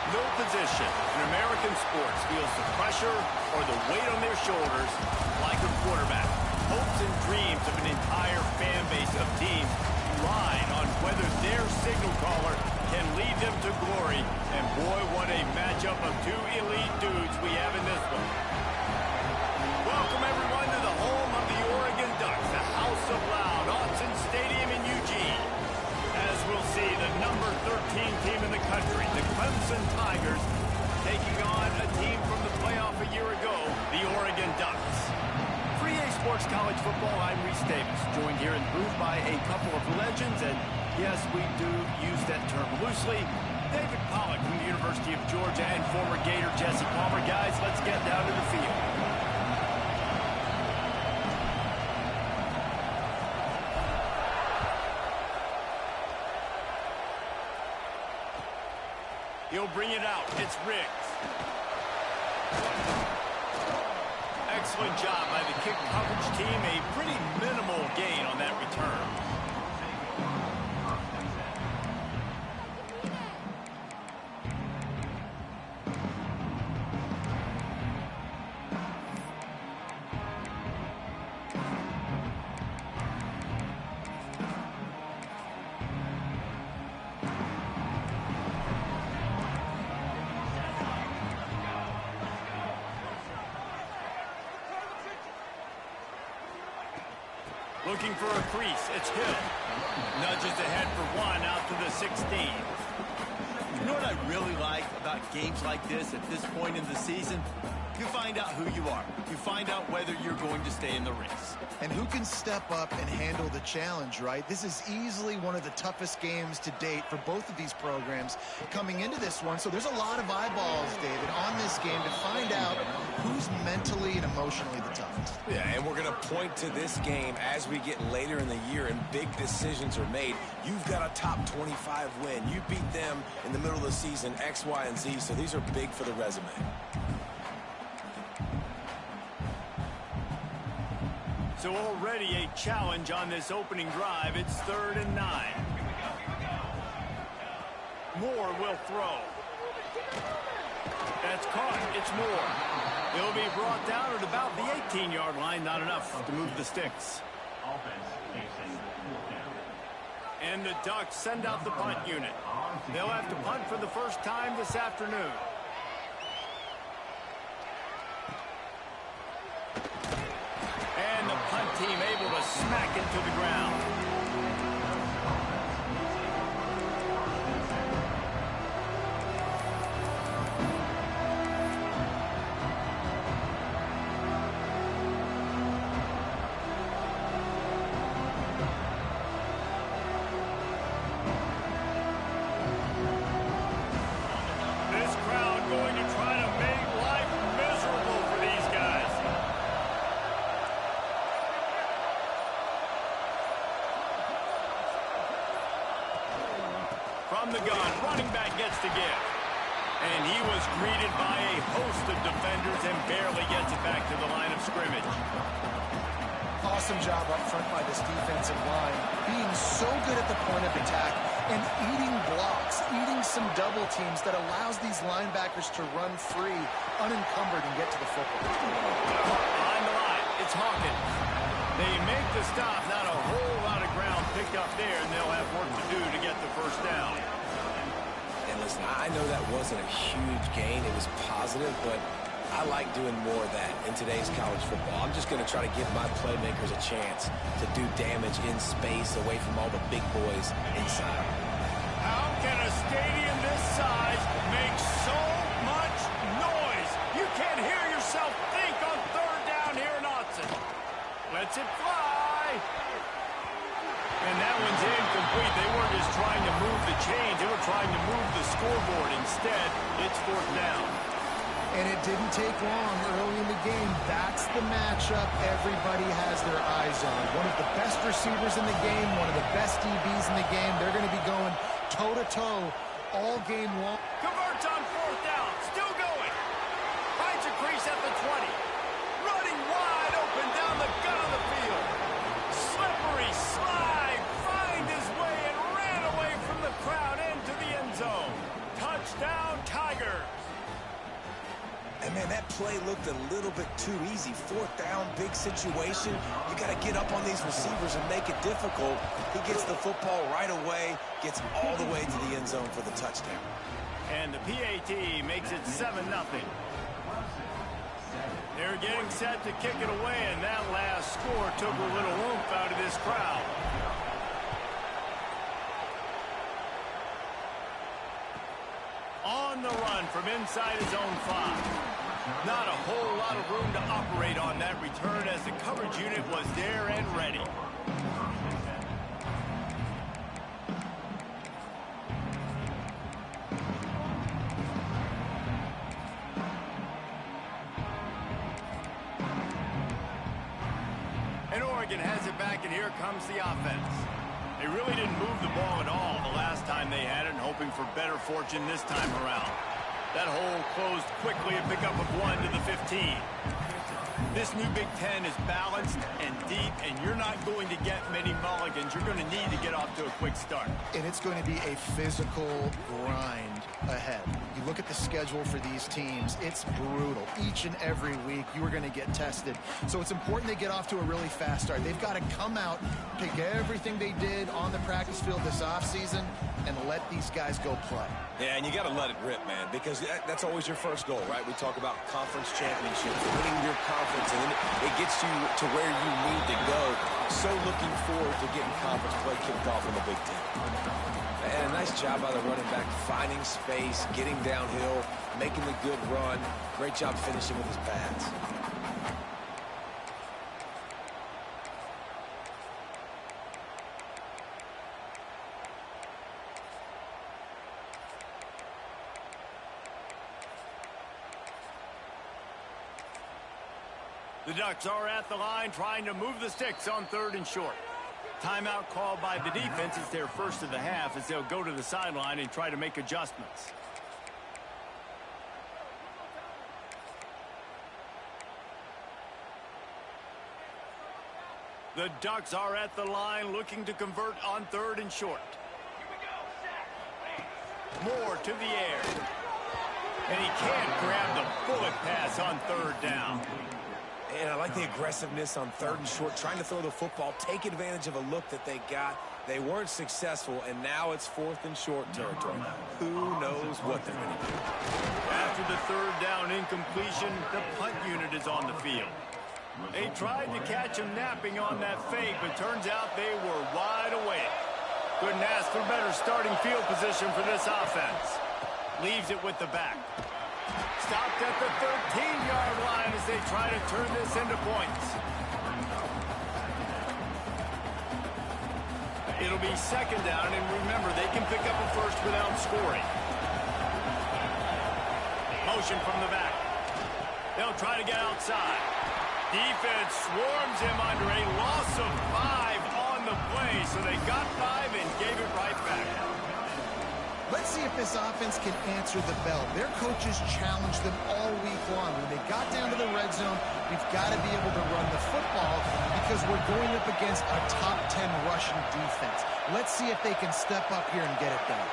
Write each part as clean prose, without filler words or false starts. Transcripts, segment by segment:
No position in American sports feels the pressure or the weight on their shoulders like a quarterback. Hopes and dreams of an entire fan base of teams rely on whether their signal caller can lead them to glory. And boy, what a matchup of two elite dudes we have in this one. Welcome, everyone, to the home of the Oregon Ducks, the House of Loud, Autzen Stadium in Eugene. As we'll see, the number 13 team in the country, the Clemson Tigers, taking on a team from the playoff a year ago, the Oregon Ducks. For EA Sports College Football, I'm Reese Davis, joined here in the booth by a couple of legends, and yes, we do use that term loosely. David Pollack from the University of Georgia and former Gator Jesse Palmer. Guys, let's get down to the field. He'll bring it out. It's Riggs. Excellent job by the kick coverage team. A pretty minimal gain on that return. looking for a crease. It's Hill. Nudges ahead for one out to the 16. You know what I really like about games like this at this point in the season? You find out who you are. You find out whether you're going to stay in the race. And who can step up and handle the challenge, right? This is easily one of the toughest games to date for both of these programs coming into this one. So there's a lot of eyeballs, David, on this game to find out who's mentally and emotionally the toughest. Yeah, and we're going to point to this game as we get later in the year and big decisions are made. You've got a top 25 win. You beat them in the middle of the season, X, Y, and Z. So these are big for the resume. So already a challenge on this opening drive. It's 3rd and 9. Moore will throw. That's caught. It's Moore. He'll be brought down at about the 18-yard line. Not enough to move the sticks. And the Ducks send out the punt unit. They'll have to punt for the first time this afternoon. And the punt team able to smack into the ground. This crowd going to try to make life miserable for these guys. From the gun, running back gets to give. And he was greeted by a host of defenders and barely gets it back to the line of scrimmage. Awesome job up front by this defensive line, being so good at the point of attack and eating blocks, eating some double teams that allows these linebackers to run free, unencumbered, and get to the football. On the line, it's Hawkins. They make the stop, not a whole lot of ground picked up there, and they'll have work to do to get the first down. And listen, I know that wasn't a huge gain. It was positive, but I like doing more of that in today's college football. I'm just going to try to give my playmakers a chance to do damage in space away from all the big boys inside. How can a stadium this size make so much noise? You can't hear yourself think on 3rd down here in Autzen. Lets it fly. And that one's incomplete. They weren't just trying to move the chains. They were trying to move the scoreboard. Instead, it's 4th down. And it didn't take long early in the game. That's the matchup everybody has their eyes on. One of the best receivers in the game, one of the best DBs in the game. They're going to be going toe-to-toe all game long. Converts on 4th down. Still going. Finds a crease at the 20. Running wide open down the gut of the field. Slippery slide. Find his way and ran away from the crowd into the end zone. Touchdown, Tigers. And, man, that play looked a little bit too easy. 4th down, big situation. You got to get up on these receivers and make it difficult. He gets the football right away, gets all the way to the end zone for the touchdown. And the PAT makes it 7-0. They're getting set to kick it away, and that last score took a little oomph out of this crowd. On the run from inside his own 5. Not a whole lot of room to operate on that return as the coverage unit was there and ready. And Oregon has it back, and here comes the offense. They really didn't move the ball at all the last time they had it, and hoping for better fortune this time around. That hole closed quickly, a pickup of 1 to the 15. This new Big Ten is balanced and deep, and you're not going to get many mulligans. You're going to need to get off to a quick start. And it's going to be a physical grind ahead. You look at the schedule for these teams, it's brutal. Each and every week, you are going to get tested. So it's important they get off to a really fast start. They've got to come out, pick everything they did on the practice field this offseason, and let these guys go play. Yeah, and you got to let it rip, man, because that's always always your first goal, right? We talk about conference championships, winning your conference, and then it gets you to where you need to go. So looking forward to getting conference play kicked off in the Big Ten. And a nice job by the running back, finding space, getting downhill, making the good run. Great job finishing with his pads. The Ducks are at the line trying to move the sticks on 3rd and short. Timeout called by the defense. It's their first of the half as they'll go to the sideline and try to make adjustments. The Ducks are at the line looking to convert on 3rd and short. Moore to the air. And he can't grab the bullet pass on 3rd down. And I like the aggressiveness on 3rd and short, trying to throw the football, take advantage of a look that they got. They weren't successful, and now it's 4th and short territory. Who knows what they're going to do? After the 3rd down incompletion, the punt unit is on the field. They tried to catch him napping on that fake, but turns out they were wide awake. Couldn't ask for better starting field position for this offense. Leaves it with the back. Stopped at the 13-yard line as they try to turn this into points. It'll be 2nd down, and remember, they can pick up a first without scoring. Motion from the back. They'll try to get outside. Defense swarms him under a loss of 5 on the play, so they got 5 and gave it right back. Let's see if this offense can answer the bell. Their coaches challenged them all week long. When they got down to the red zone, we've got to be able to run the football because we're going up against a top 10 rushing defense. Let's see if they can step up here and get it done.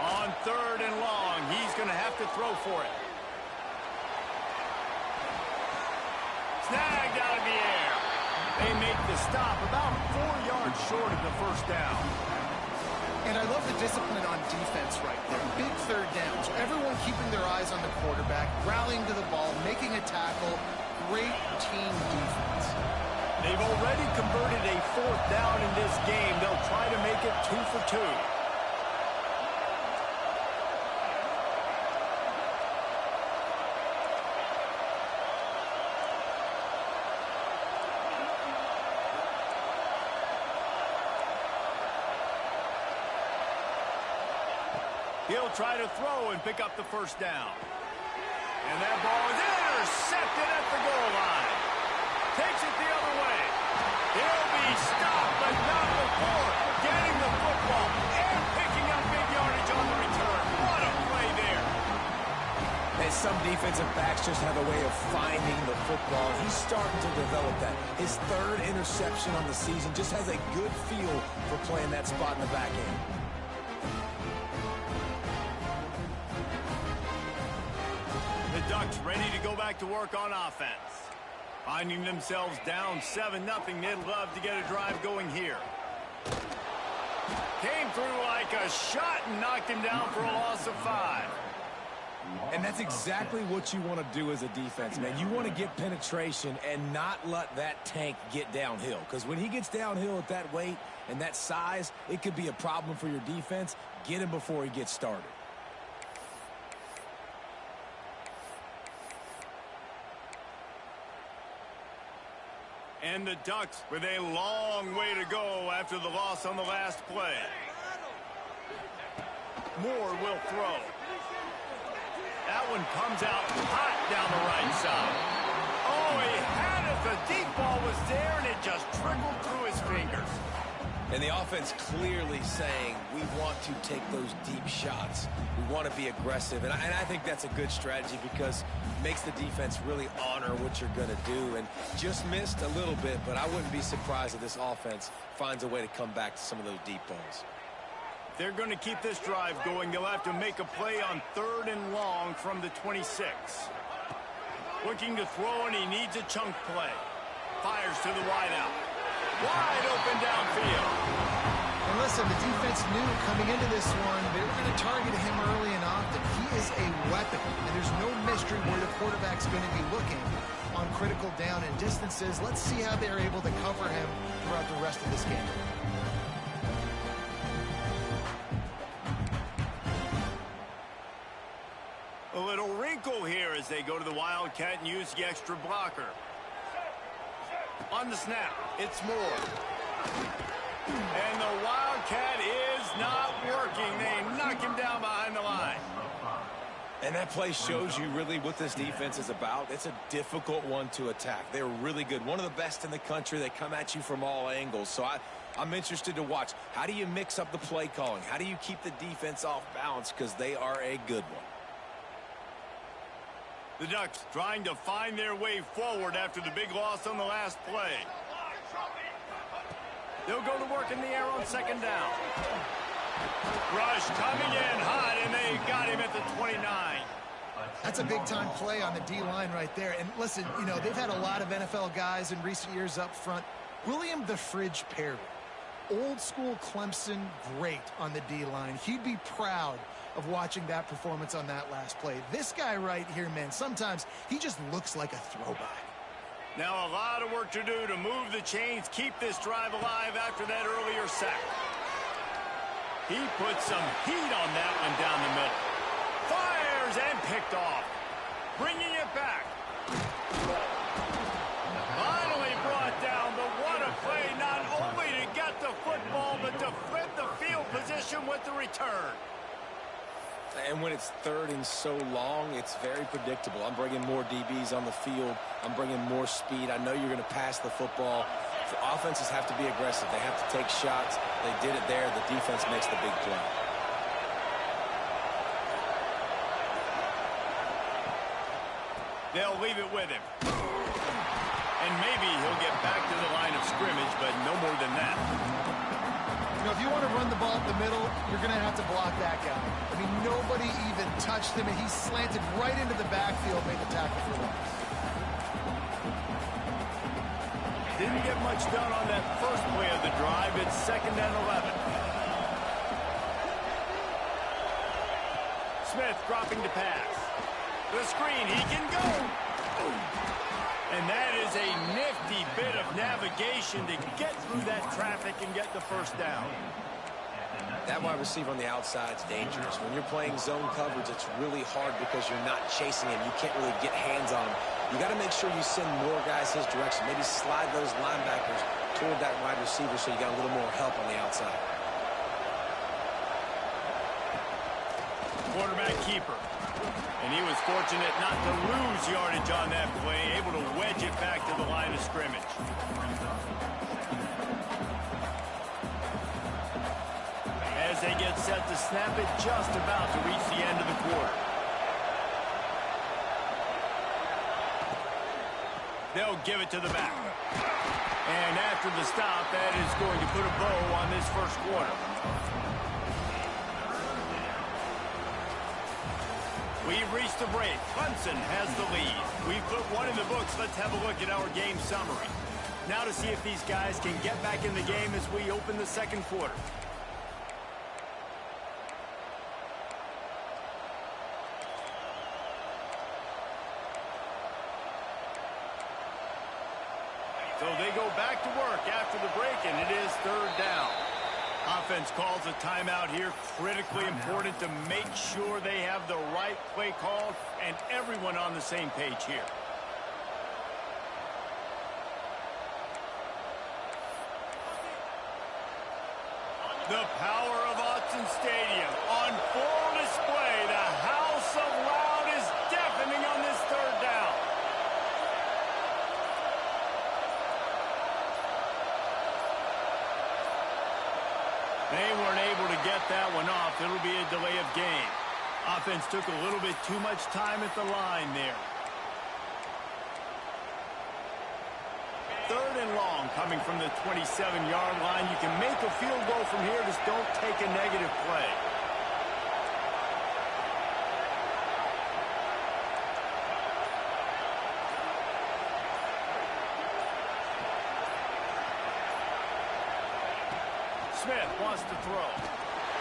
On 3rd and long, he's going to have to throw for it. Snagged out of the air. They make the stop about 4 yards short of the 1st down. And I love the discipline on defense right there. Big 3rd down. So everyone keeping their eyes on the quarterback, rallying to the ball, making a tackle. Great team defense. They've already converted a 4th down in this game. They'll try to make it 2 for 2. He'll try to throw and pick up the 1st down. And that ball is intercepted at the goal line. Takes it the other way. He'll be stopped, but not before getting the football and picking up big yardage on the return. What a play there. And some defensive backs just have a way of finding the football. He's starting to develop that. His 3rd interception on the season just has a good feel for playing that spot in the back end. The Ducks ready to go back to work on offense. Finding themselves down 7-0, they'd love to get a drive going here. Came through like a shot and knocked him down for a loss of 5. And that's exactly what you want to do as a defense, man. You want to get penetration and not let that tank get downhill. Because when he gets downhill at that weight and that size, it could be a problem for your defense. Get him before he gets started. And the Ducks with a long way to go after the loss on the last play. Moore will throw. That one comes out hot down the right side. Oh, he had it. The deep ball was there, and it just trickled through his fingers. And the offense clearly saying, we want to take those deep shots. We want to be aggressive. And I think that's a good strategy because it makes the defense really honor what you're going to do. And just missed a little bit, but I wouldn't be surprised if this offense finds a way to come back to some of those deep balls. They're going to keep this drive going. They'll have to make a play on 3rd and long from the 26. Looking to throw, and he needs a chunk play. Fires to the wideout. Wide open downfield. And listen, the defense knew coming into this one, they were going to target him early and often. He is a weapon, and there's no mystery where the quarterback's going to be looking on critical down and distances. Let's see how they're able to cover him throughout the rest of this game. A little wrinkle here as they go to the Wildcat and use the extra blocker. On the snap, it's Moore. And the Wildcat is not working. They knock him down behind the line. And that play shows you really what this defense is about. It's a difficult one to attack. They're really good. One of the best in the country. They come at you from all angles. So I'm interested to watch. How do you mix up the play calling? How do you keep the defense off balance? Because they are a good one. The Ducks trying to find their way forward after the big loss on the last play. They'll go to work in the air on second down. Rush coming in hot, and they got him at the 29. That's a big-time play on the D-line right there. And listen, you know, they've had a lot of NFL guys in recent years up front. William the Fridge Perry, old-school Clemson great on the D-line. He'd be proud of watching that performance on that last play. This guy right here, man, sometimes he just looks like a throwback. Now a lot of work to do to move the chains, keep this drive alive after that earlier sack. He put some heat on that one down the middle. Fires and picked off. Bringing it back. Finally brought down, but what a play, not only to get the football, but to flip the field position with the return. And when it's third and so long, it's very predictable. I'm bringing more DBs on the field. I'm bringing more speed. I know you're going to pass the football. The offenses have to be aggressive. They have to take shots. They did it there. The defense makes the big play. They'll leave it with him. And maybe he'll get back to the line of scrimmage, but no more than that. You know, if you want to run the ball up the middle, you're going to have to block that guy. I mean, nobody even touched him, and he slanted right into the backfield, made the tackle for loss. Didn't get much done on that first play of the drive. It's 2nd and 11. Smith dropping to pass. The screen, he can go. And that is a nifty bit of navigation to get through that traffic and get the first down. That wide receiver on the outside is dangerous. When you're playing zone coverage, it's really hard because you're not chasing him. You can't really get hands on him. You got to make sure you send more guys his direction. Maybe slide those linebackers toward that wide receiver so you got a little more help on the outside. Quarterback keeper. And he was fortunate not to lose yardage on that play, able to wedge it back to the line of scrimmage. As they get set to snap it, just about to reach the end of the quarter. They'll give it to the back. And after the stop, that is going to put a bow on this first quarter. We've reached the break. Clemson has the lead. We've put one in the books. Let's have a look at our game summary. Now to see if these guys can get back in the game as we open the second quarter. So they go back to work after the break, and it is 3rd down. Offense calls a timeout here. Critically important to make sure they have the right play called and everyone on the same page here. The power of Autzen Stadium on full display. The house of loud is deafening on this 3rd down. They weren't able to get that one off. It'll be a delay of game. Offense took a little bit too much time at the line there. 3rd and long coming from the 27-yard line. You can make a field goal from here. Just don't take a negative play. Smith wants to throw.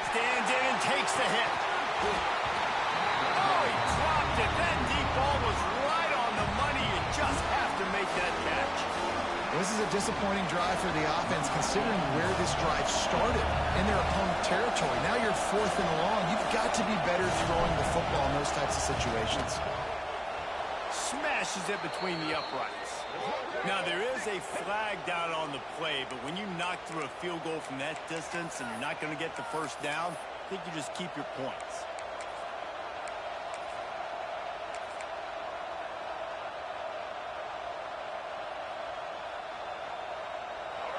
Stands in and takes the hit. Oh, he dropped it. That deep ball was right on the money. You just have to make that catch. This is a disappointing drive for the offense, considering where this drive started in their opponent territory. Now you're 4th and long. You've got to be better throwing the football in those types of situations. Smashes it between the uprights. Now, there is a flag down on the play, but when you knock through a field goal from that distance and you're not going to get the first down, I think you just keep your points.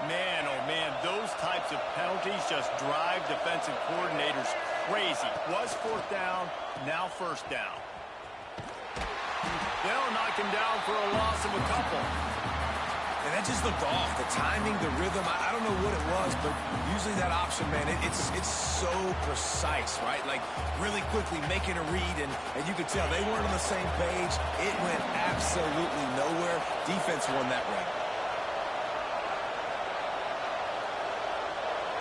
Man, oh man, those types of penalties just drive defensive coordinators crazy. Was 4th down, now 1st down. They'll knock him down for a loss of a couple. And that just looked off. The timing, the rhythm, I don't know what it was, but usually that option, man, it's so precise, right? Like, really quickly making a read, and you could tell they weren't on the same page. It went absolutely nowhere. Defense won that round.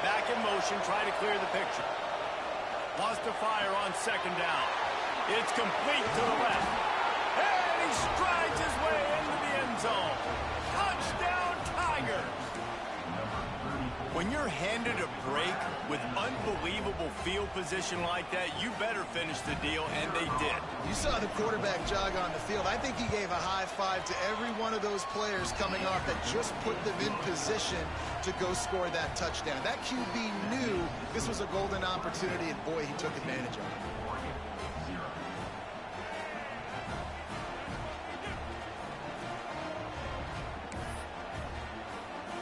Back in motion, try to clear the picture. Wants to fire on 2nd down. It's complete to the left. And he strides his way into the end zone. Touchdown, Tigers! When you're handed a break with unbelievable field position like that, you better finish the deal, and they did. You saw the quarterback jog on the field. I think he gave a high five to every one of those players coming off that just put them in position to go score that touchdown. That QB knew this was a golden opportunity, and boy, he took advantage of it.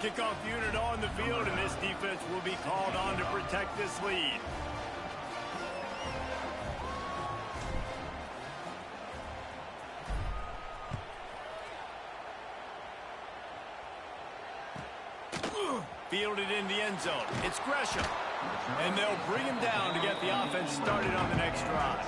Kickoff unit on the field, and this defense will be called on to protect this lead. Fielded in the end zone. It's Gresham. And they'll bring him down to get the offense started on the next drive.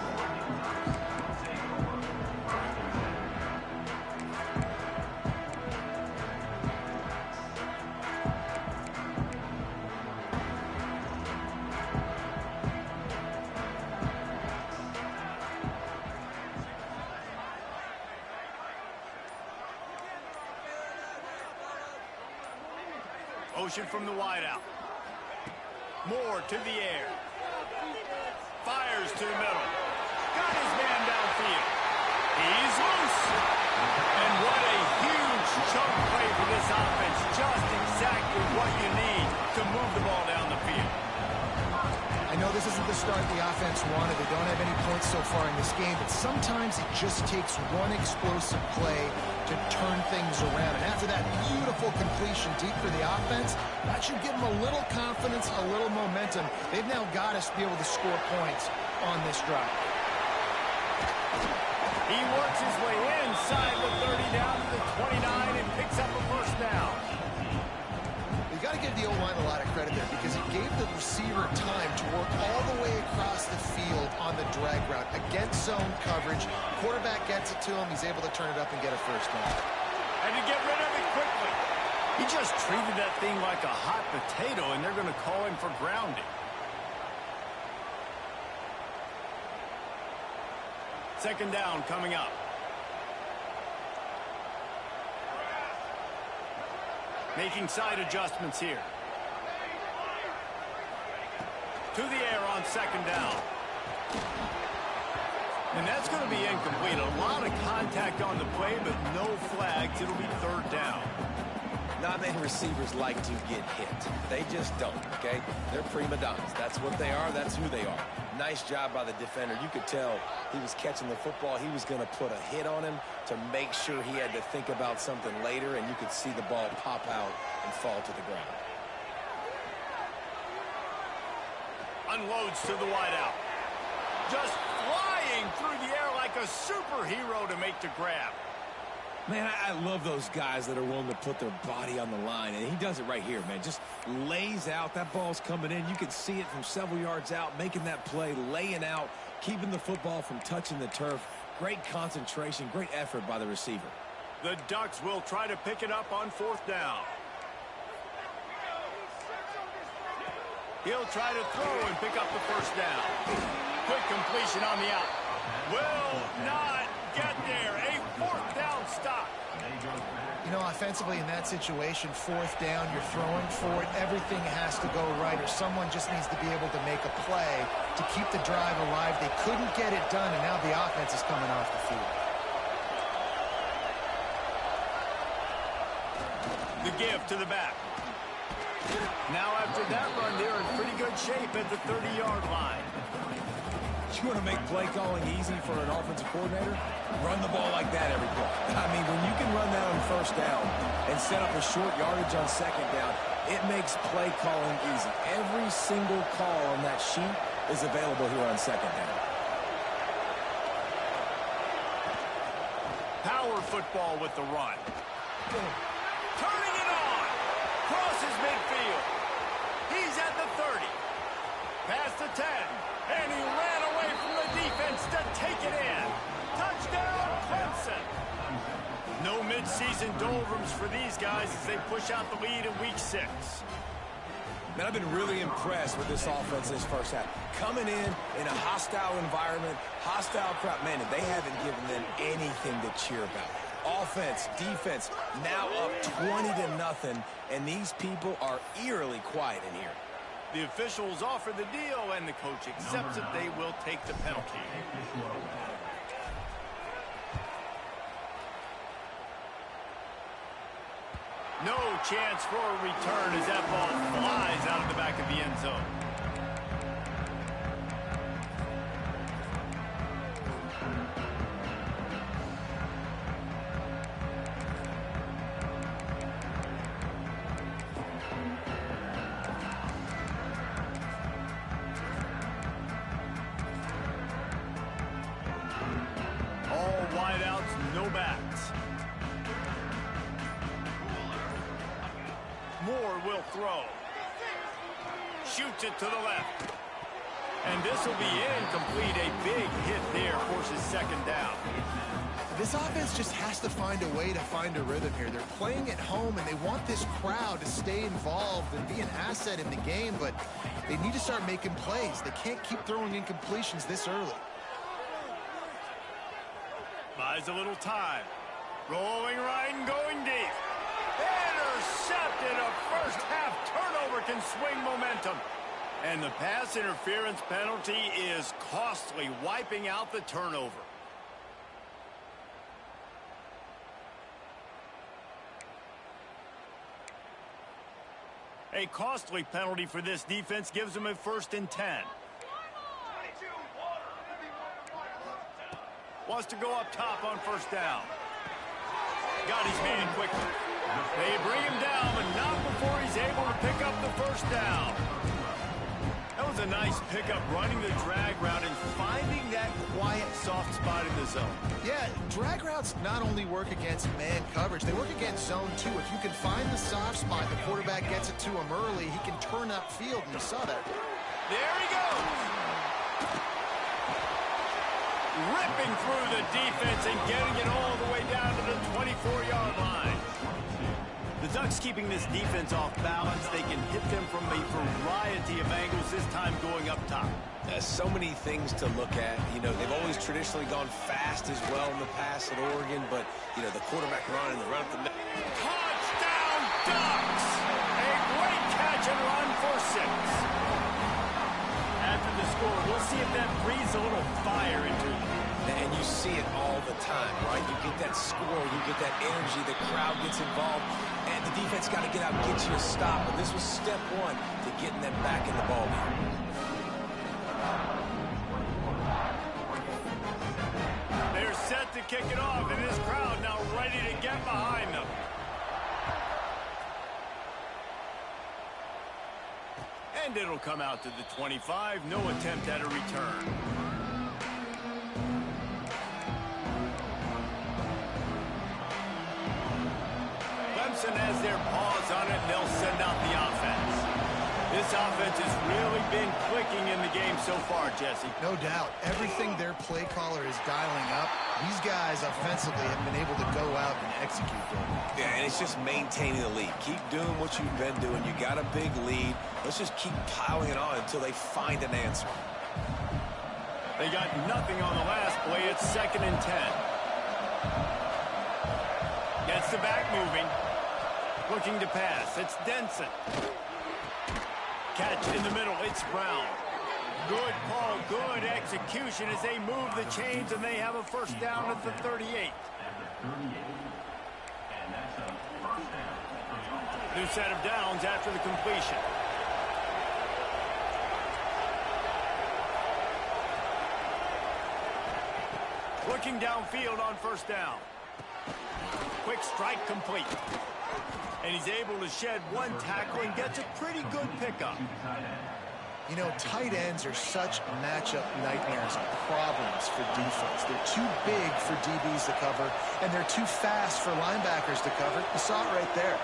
Motion from the wideout. Moore to the air. Fires to the middle. Got his man downfield. He's loose. And what a huge chunk play for this offense. Just exactly what you need to move the ball down the field. I know this isn't the start the offense wanted. They don't have any points so far in this game, but sometimes it just takes one explosive play to turn things around. And after that beautiful completion deep for the offense, that should give them a little confidence, a little momentum. They've now got us to be able to score points on this drive. He works his way inside the 30 down to the 29 and picks up a 1st down. You got to give the O-line a lot of credit there because it gave the receiver time to work all the way across the field on the drag route against zone coverage. Quarterback gets it to him. He's able to turn it up and get a 1st down. And to get rid of it quickly. He just treated that thing like a hot potato, and they're going to call him for grounding. 2nd down coming up. Making side adjustments here. To the air on 2nd down. And that's going to be incomplete. A lot of contact on the play, but no flags. It'll be 3rd down. Not many receivers like to get hit. They just don't, okay? They're prima donnas. That's what they are. That's who they are. Nice job by the defender. You could tell he was catching the football. He was going to put a hit on him to make sure he had to think about something later, and you could see the ball pop out and fall to the ground. Unloads to the wideout. Just flying through the air like a superhero to make the grab. Man, I love those guys that are willing to put their body on the line, and he does it right here, man. Just lays out. That ball's coming in. You can see it from several yards out, making that play, laying out, keeping the football from touching the turf. Great concentration, great effort by the receiver. The Ducks will try to pick it up on 4th down. He'll try to throw and pick up the first down. Quick completion on the out. Will not get there. A fourth down stop. You know, offensively in that situation, fourth down, you're throwing for it. Everything has to go right, or someone just needs to be able to make a play to keep the drive alive. They couldn't get it done, and now the offense is coming off the field. The give to the back. Now after that run, they're in pretty good shape at the 30-yard line. You want to make play calling easy for an offensive coordinator? Run the ball like that every play. I mean, when you can run that on first down and set up a short yardage on second down, it makes play calling easy. Every single call on that sheet is available here on second down. Power football with the run. Turning it on. Crosses midfield. He's at the 30. Past the 10. And he ran away from the defense to take it in. Touchdown, Clemson. No midseason doldrums for these guys as they push out the lead in week 6. Man, I've been really impressed with this offense this first half. Coming in a hostile environment, hostile crowd. Man, they haven't given them anything to cheer about. Offense, defense, now up 20-0, and these people are eerily quiet in here. The officials offer the deal, and the coach accepts it. They will take the penalty. No chance for a return as that ball flies out of the back of the end zone. Wideouts, no backs. Moore will throw. Shoots it to the left. And this will be incomplete. A big hit there forces second down. This offense just has to find a way to find a rhythm here. They're playing at home, and they want this crowd to stay involved and be an asset in the game, but they need to start making plays. They can't keep throwing incompletions this early. Buys a little time. Rolling right and going deep. Intercepted. A first half turnover can swing momentum. And the pass interference penalty is costly, wiping out the turnover. A costly penalty for this defense gives them a 1st and 10. Wants to go up top on first down. Got his man quickly. They bring him down, but not before he's able to pick up the first down. That was a nice pickup, running the drag route and finding that quiet, soft spot in the zone. Yeah, drag routes not only work against man coverage, they work against zone too. If you can find the soft spot, the quarterback gets it to him early, he can turn upfield, and you saw that. There he goes. Ripping through the defense and getting it all the way down to the 24-yard line. The Ducks keeping this defense off balance. They can hit them from a variety of angles, this time going up top. So many things to look at. You know, they've always traditionally gone fast as well in the past at Oregon, but, you know, the quarterback run and the run up the middle. Touchdown, Ducks! A great catch and run for 6. After the score, we'll see if that breathes a little fire into them. And you see it all the time, right? You get that score, you get that energy, the crowd gets involved, and the defense got to get out and get you a stop. But this was step 1 to getting them back in the ballgame. They're set to kick it off, and this crowd now ready to get behind them. And it'll come out to the 25. No attempt at a return. Clemson has their paws on it, and they'll send out the offense. This offense has really been clicking in the game so far, Jesse. No doubt. Everything their play caller is dialing up, these guys offensively have been able to go out and execute them. Yeah, and it's just maintaining the lead. Keep doing what you've been doing. You got a big lead. Let's just keep piling it on until they find an answer. They got nothing on the last play. It's 2nd and 10. Gets the back moving. Looking to pass. It's Denson. Catch in the middle. It's Brown. Good call. Good execution as they move the chains, and they have a first down at the 38. New set of downs after the completion. Looking downfield on first down. Quick strike complete. And he's able to shed one tackle and gets a pretty good pickup. You know, tight ends are such matchup nightmares and problems for defense. They're too big for DBs to cover, and they're too fast for linebackers to cover. You saw it right there.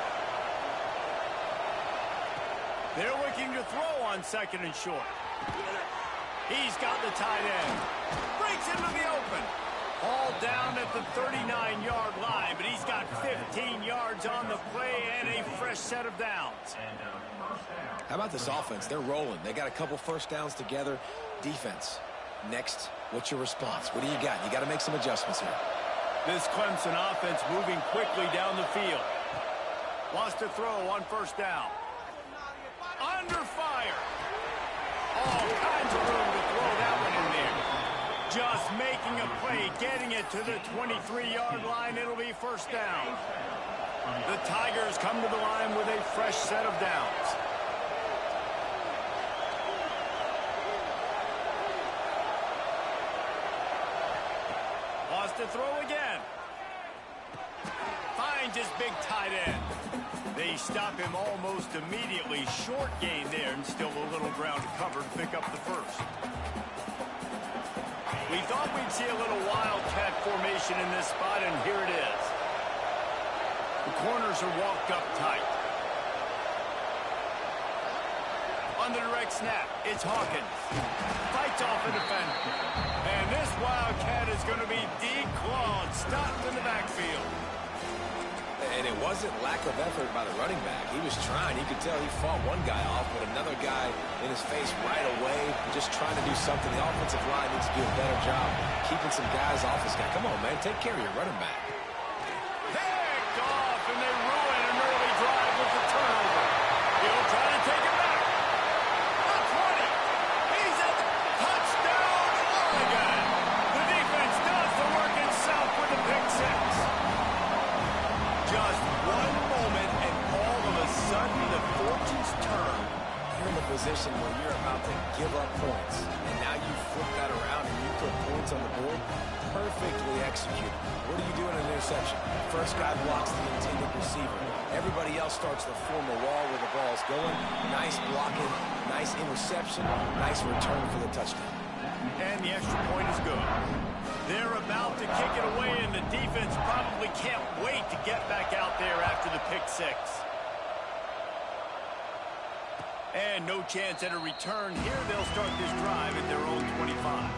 They're looking to throw on 2nd and short. He's got the tight end. Breaks into the open. All down at the 39-yard line, but he's got 15 yards on the play and a fresh set of downs. How about this offense? They're rolling. They got a couple first downs together. Defense. Next, what's your response? What do you got? You got to make some adjustments here. This Clemson offense moving quickly down the field. Wants to throw on first down. Under fire. All kinds of room to throw that one in there. Just making a play, getting it to the 23-yard line. It'll be first down. The Tigers come to the line with a fresh set of downs. Wants to throw again. Finds his big tight end. They stop him almost immediately. Short gain there, and still a little ground to cover to pick up the first. We thought we'd see a little wildcat formation in this spot, and here it is. The corners are walked up tight. On the direct snap, it's Hawkins. Fights off a defender. And this wildcat is going to be declawed, stopped in the backfield. And it wasn't lack of effort by the running back. He was trying. You could tell he fought one guy off, but another guy in his face right away, just trying to do something. The offensive line needs to do a better job keeping some guys off his guy. Come on, man. Take care of your running back. Picked off, and they ruin an early drive with the turnover. He'll try to take it back. The 20. He's at the touchdown, Oregon. The defense does the work itself with the pick six. Just one moment, and all of a sudden, the fortunes turn. You're in the position where you're about to give up points, and now you flip that around and you put points on the board. Perfectly executed. What do you do in an interception? First guy blocks the intended receiver. Everybody else starts to form a wall where the ball's going. Nice blocking, nice interception, nice return for the touchdown. And the extra point is good. They're about to kick it away, and the defense probably can't wait to get back out there after the pick six. And no chance at a return here. They'll start this drive at their own 25.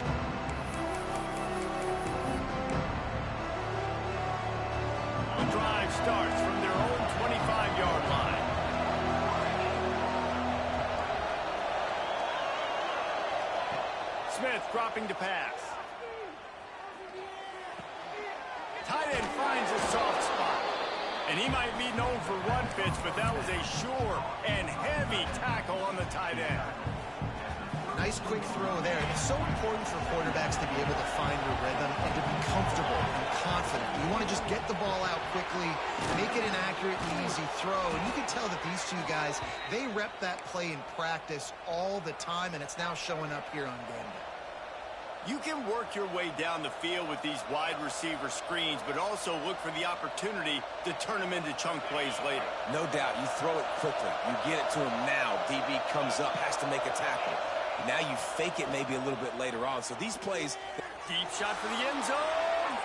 The drive starts from their own 25-yard line. Smith dropping to pass. Tight end finds a soft spot. And he might be known for run fits, but that was a sure and heavy tackle on the tight end. Nice quick throw there. It's so important for quarterbacks to be able to find your rhythm and to be comfortable and confident. You want to just get the ball out quickly, make it an accurate and easy throw. And you can tell that these two guys, they rep that play in practice all the time, and it's now showing up here on game day. You can work your way down the field with these wide receiver screens, but also look for the opportunity to turn them into chunk plays later. No doubt. You throw it quickly. You get it to him now. DB comes up, has to make a tackle. Now you fake it maybe a little bit later on. So these plays... Deep shot for the end zone.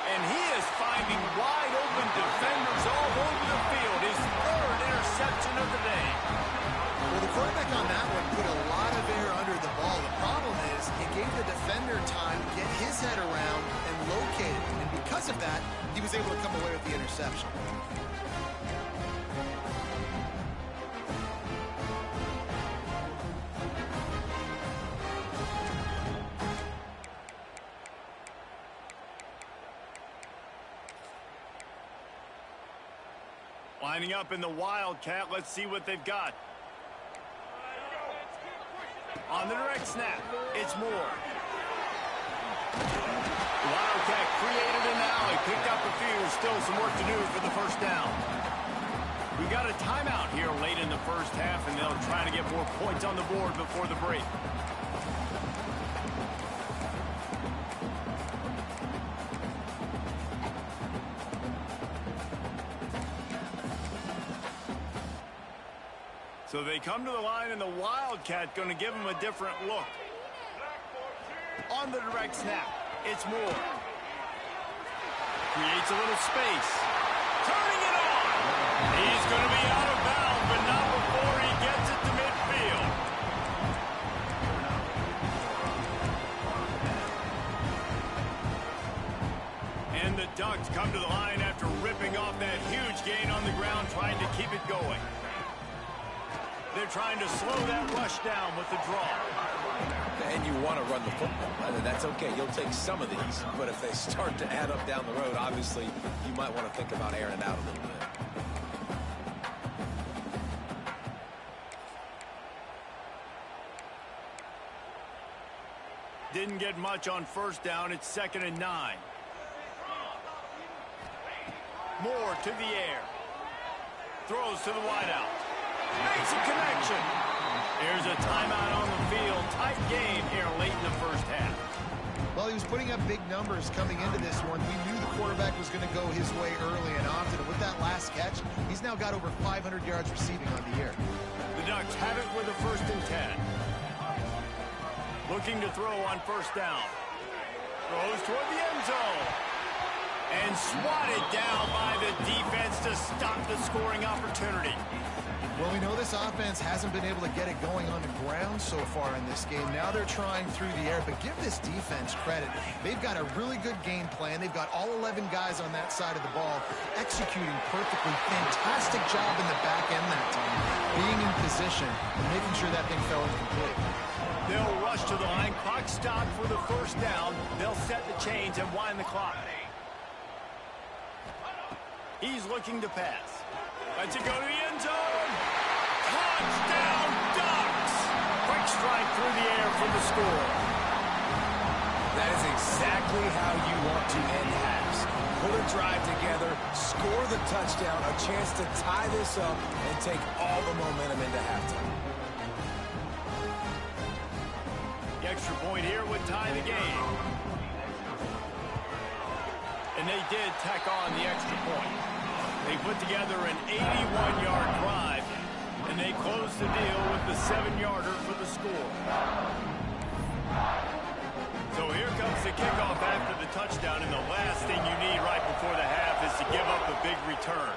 And he is finding wide open defenders all over the field. His third interception interception of the day. Well, the quarterback on that one put a lot of air under the ball. The problem is he gave the defender time to get his head around and locate it. And because of that, he was able to come away with the interception. Lining up in the Wildcat. Let's see what they've got. On the direct snap, it's Moore. The Wildcat created an alley, picked up a few. Still some work to do for the first down. We got a timeout here late in the first half, and they'll try to get more points on the board before the break. So they come to the line, and the Wildcat going to give them a different look. On the direct snap, it's Moore. Creates a little space. Turning it on. He's going to be out of bounds, but not before he gets it to midfield. And the Ducks come to the line after ripping off that huge gain on the ground, trying to keep it going. They're trying to slow that rush down with the draw. And you want to run the football. That's okay. You'll take some of these. But if they start to add up down the road, obviously, you might want to think about airing it out a little bit. Didn't get much on first down. It's 2nd and 9. Moore to the air. Throws to the wideout. Makes a connection. There's a timeout on the field. Tight game here late in the first half. Well, he was putting up big numbers coming into this one. We knew the quarterback was going to go his way early and often. And with that last catch, he's now got over 500 yards receiving on the year. The Ducks have it with a 1st and 10. Looking to throw on first down. Throws toward the end zone. And swatted down by the defense to stop the scoring opportunity. Well, we know this offense hasn't been able to get it going on the ground so far in this game. Now they're trying through the air, but give this defense credit. They've got a really good game plan. They've got all 11 guys on that side of the ball executing perfectly. Fantastic job in the back end that time, being in position and making sure that thing fell incomplete. They'll rush to the line. Clock stopped for the first down. They'll set the chains and wind the clock. He's looking to pass. Lets it go to the end zone. Touchdown, Ducks! Quick strike through the air for the score. That is exactly how you want to end halves. Put a drive together, score the touchdown, a chance to tie this up, and take all the momentum into halftime. The extra point here would tie the game. And they did tack on the extra point. They put together an 81-yard drive, and they closed the deal with the 7-yarder for the score. So here comes the kickoff after the touchdown, and the last thing you need right before the half is to give up a big return.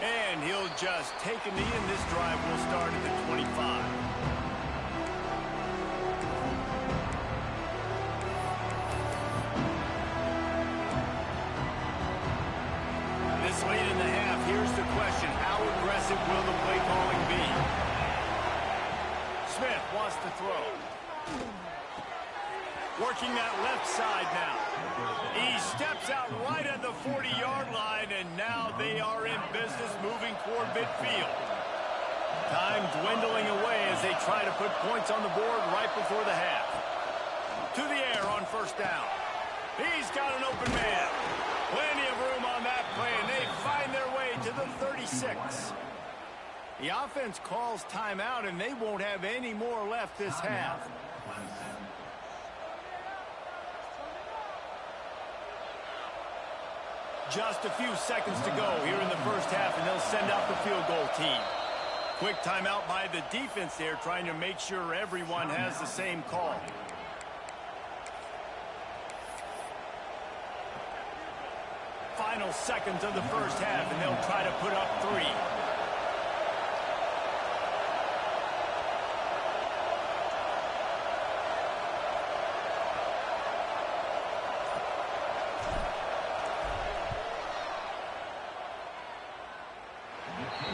And he'll just take a knee, and this drive will start at the 25. Late in the half, here's the question. How aggressive will the play calling be? Smith wants to throw. Working that left side now. He steps out right at the 40-yard line, and now they are in business moving toward midfield. Time dwindling away as they try to put points on the board right before the half. To the air on first down. He's got an open man. Plenty of room on that play, and they find their way to the 36. The offense calls timeout, and they won't have any more left this half. Just a few seconds to go here in the first half, and they'll send out the field goal team. Quick timeout by the defense there, trying to make sure everyone has the same call. Final seconds of the first half, and they'll try to put up 3.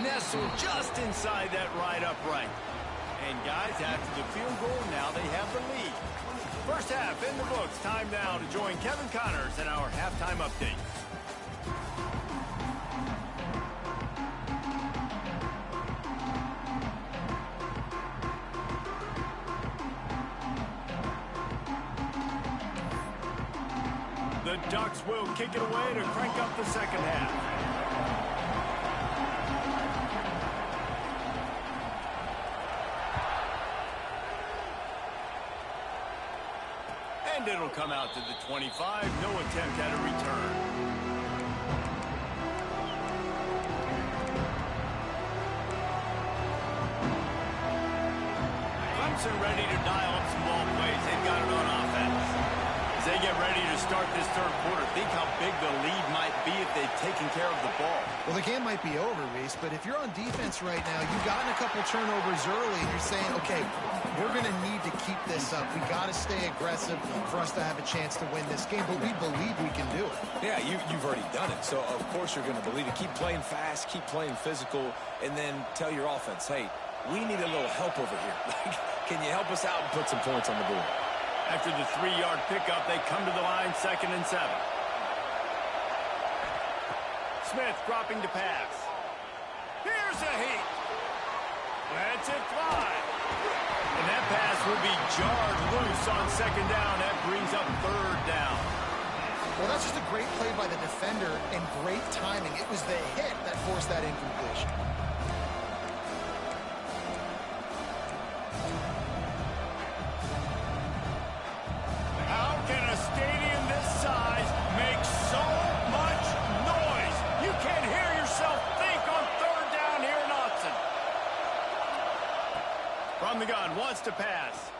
Nestled just inside that right upright. And guys, after the field goal, now they have the lead. First half in the books. Time now to join Kevin Connors in our halftime update. The Ducks will kick it away to crank up the second half. And it'll come out to the 25. No attempt at a return. Clemson ready to dial up some ball plays. They've got it on offense. As they get ready to start this third quarter, think how big the lead might be if they've taken care of the ball. Well, the game might be over, Reese, but if you're on defense right now, you've gotten a couple turnovers early, and you're saying, okay, we're going to need to keep this up. We got to stay aggressive for us to have a chance to win this game, but we believe we can do it. Yeah, you've already done it, so of course you're going to believe it. Keep playing fast, keep playing physical, and then tell your offense, hey, we need a little help over here. Can you help us out and put some points on the board? After the 3-yard pickup, they come to the line, 2nd and 7. Smith dropping to pass. Here's a heat. Lets it fly. And that pass will be jarred loose on 2nd down. That brings up 3rd down. Well, that's just a great play by the defender and great timing. It was the hit that forced that incompletion. How can a stadium this size make so much noise? You can't hear yourself think on 3rd down here in Austin. From the gun, wants to pass.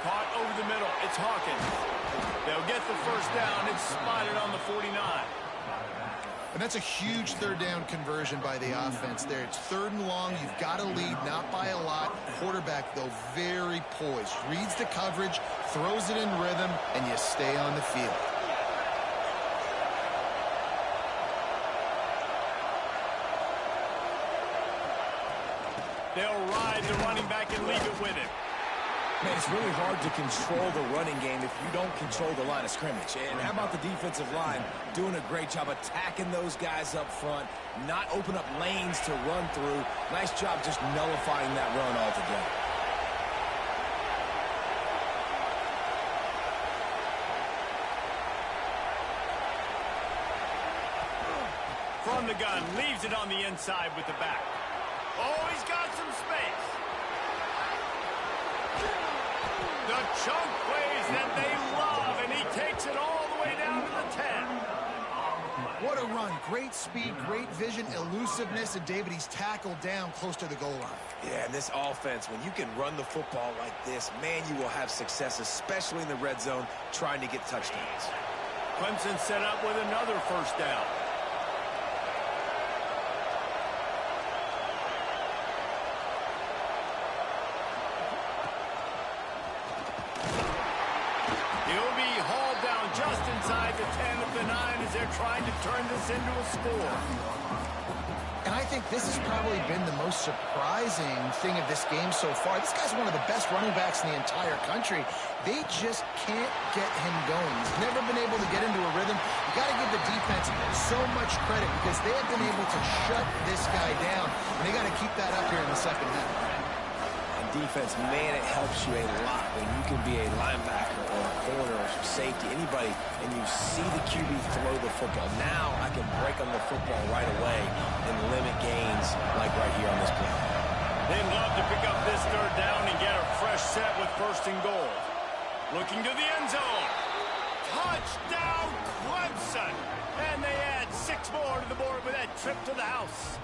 Caught over the middle. It's Hawkins. They'll get the 1st down. It's spotted on the 49. And that's a huge 3rd down conversion by the offense there. It's 3rd and long. You've got to lead, not by a lot. Quarterback, though, very poised. Reads the coverage, throws it in rhythm, and you stay on the field. They'll ride the running back and leave it with him. Man, it's really hard to control the running game if you don't control the line of scrimmage. And how about the defensive line doing a great job attacking those guys up front, not open up lanes to run through. Nice job just nullifying that run altogether. From the gun, leaves it on the inside with the back. Oh, he's got some space. The chunk plays that they love, and he takes it all the way down to the 10. What a run. Great speed, great vision, elusiveness, and David, he's tackled down close to the goal line. Yeah, and this offense, when you can run the football like this, man, you will have success, especially in the red zone, trying to get touchdowns. Clemson set up with another 1st down. He'll be hauled down just inside the 10 of the 9 as they're trying to turn this into a score. And I think this has probably been the most surprising thing of this game so far. This guy's one of the best running backs in the entire country. They just can't get him going. He's never been able to get into a rhythm. You got to give the defense so much credit because they have been able to shut this guy down. And they got to keep that up here in the second half. Defense, man, it helps you a lot when you can be a linebacker or a corner or safety, anybody, and you see the QB throw the football. Now I can break on the football right away and limit gains like right here on this play. They'd love to pick up this 3rd down and get a fresh set with 1st and goal. Looking to the end zone. Touchdown, Clemson! And they add 6 more to the board with that trip to the house.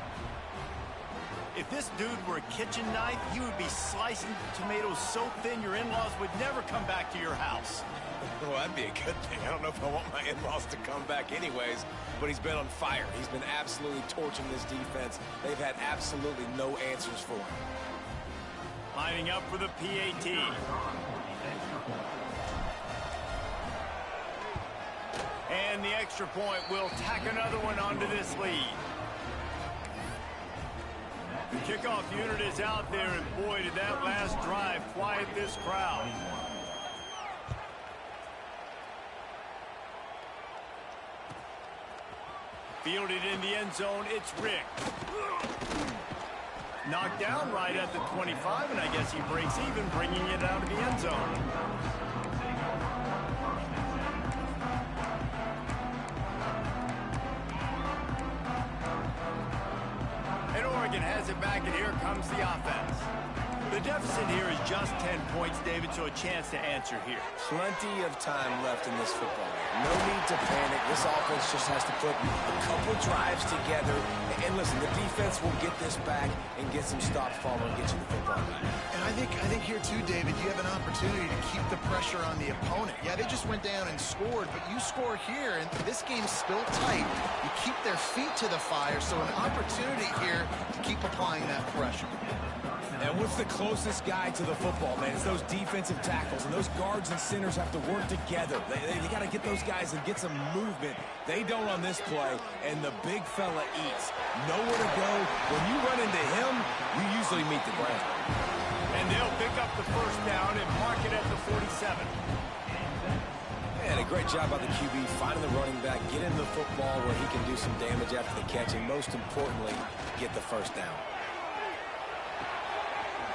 If this dude were a kitchen knife, he would be slicing tomatoes so thin your in-laws would never come back to your house. Well, that'd be a good thing. I don't know if I want my in-laws to come back anyways, but he's been on fire. He's been absolutely torching this defense. They've had absolutely no answers for him. Lining up for the PAT. And the extra point will tack another one onto this lead. The kickoff unit is out there, and boy, did that last drive quiet this crowd. Fielded in the end zone, it's Rick. Knocked down right at the 25, and I guess he breaks even, bringing it out of the end zone. And Oregon has it back, and here comes the offense. The deficit here is just 10 points, David, so a chance to answer here. Plenty of time left in this football game. No need to panic. This offense just has to put a couple drives together. And listen, the defense will get this back and get some stops following, get you the football back. And I think here too, David, you have an opportunity to keep the pressure on the opponent. Yeah, they just went down and scored, but you score here, and this game's still tight. You keep their feet to the fire, so an opportunity here to keep applying that pressure. And what's the closest guy to the football, man? It's those defensive tackles, and those guards and centers have to work together. They got to get those guys and get some movement. They don't on this play, and the big fella eats. Nowhere to go. When you run into him, you usually meet the ground. And they'll pick up the first down and mark it at the 47. And a great job by the QB finding the running back, get in the football where he can do some damage after the catch, and most importantly, get the first down.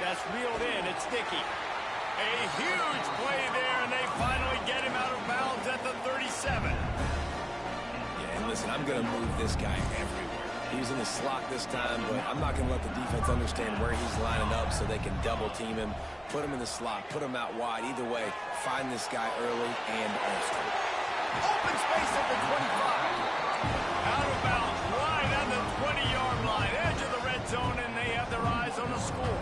That's reeled in. It's Dickey. A huge play there, and they finally get him out of bounds at the 37. Yeah, and listen, I'm going to move this guy everywhere. He's in the slot this time, but I'm not going to let the defense understand where he's lining up so they can double team him, put him in the slot, put him out wide. Either way, find this guy early and also. Open space at the 25. Out of bounds, right on the 20-yard line, edge of the red zone, and they have their eyes on the score.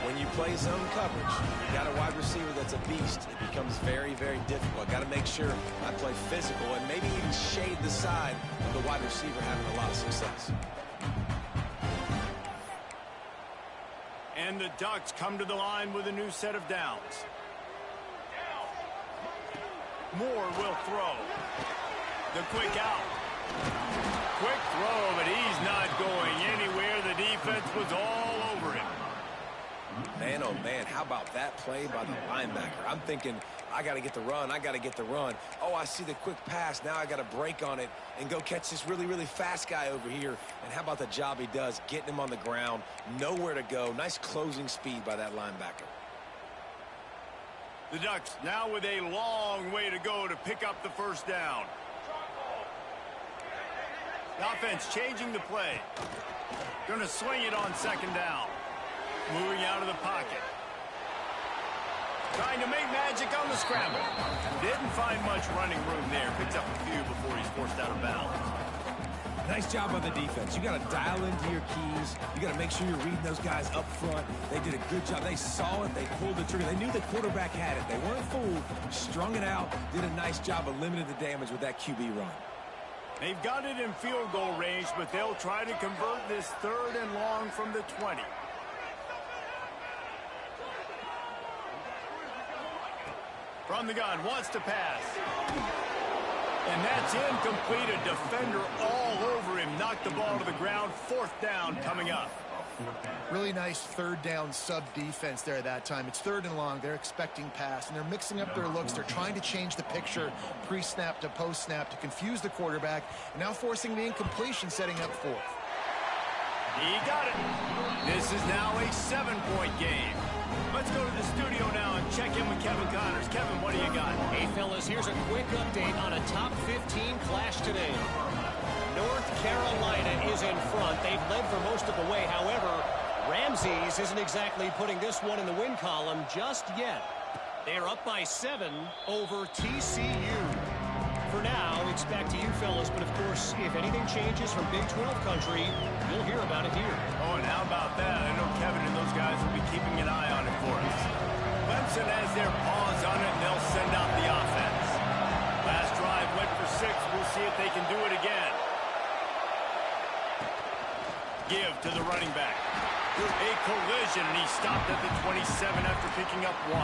When you play zone coverage, you got a wide receiver that's a beast. It becomes very, very difficult. Got to make sure I play physical and maybe even shade the side of the wide receiver having a lot of success. And the Ducks come to the line with a new set of downs. Moore will throw. The quick out. Quick throw, but he's not going anywhere. The defense was all over him. Man, oh man, how about that play by the linebacker? I'm thinking, I got to get the run, I got to get the run. Oh, I see the quick pass. Now I got to break on it and go catch this really, really fast guy over here. And how about the job he does, getting him on the ground, nowhere to go. Nice closing speed by that linebacker. The Ducks now with a long way to go to pick up the first down. The offense changing the play. Going to swing it on second down. Moving out of the pocket. Trying to make magic on the scramble. Didn't find much running room there. Picks up a few before he's forced out of bounds. Nice job on the defense. You got to dial into your keys. You got to make sure you're reading those guys up front. They did a good job. They saw it. They pulled the trigger. They knew the quarterback had it. They weren't fooled. Strung it out. Did a nice job of limiting the damage with that QB run. They've got it in field goal range, but they'll try to convert this 3rd and long from the 20. From the gun, wants to pass. And that's incomplete. A defender all over him. Knocked the ball to the ground. 4th down coming up. Really nice 3rd down sub-defense there that time. It's 3rd and long. They're expecting pass, and they're mixing up their looks. They're trying to change the picture pre-snap to post-snap to confuse the quarterback, and now forcing the incompletion, setting up 4th. He got it. This is now a 7-point game. Let's go to the studio now and check in with Kevin Connors. Kevin, what do you got? Hey, fellas, here's a quick update on a top 15 clash today. North Carolina is in front. They've led for most of the way. However, Ramses isn't exactly putting this one in the win column just yet. They're up by 7 over TCU. For now, it's back to you, fellas. But, of course, if anything changes from Big 12 country, you'll hear about it here. give to the running back. A collision, and he stopped at the 27 after picking up 1.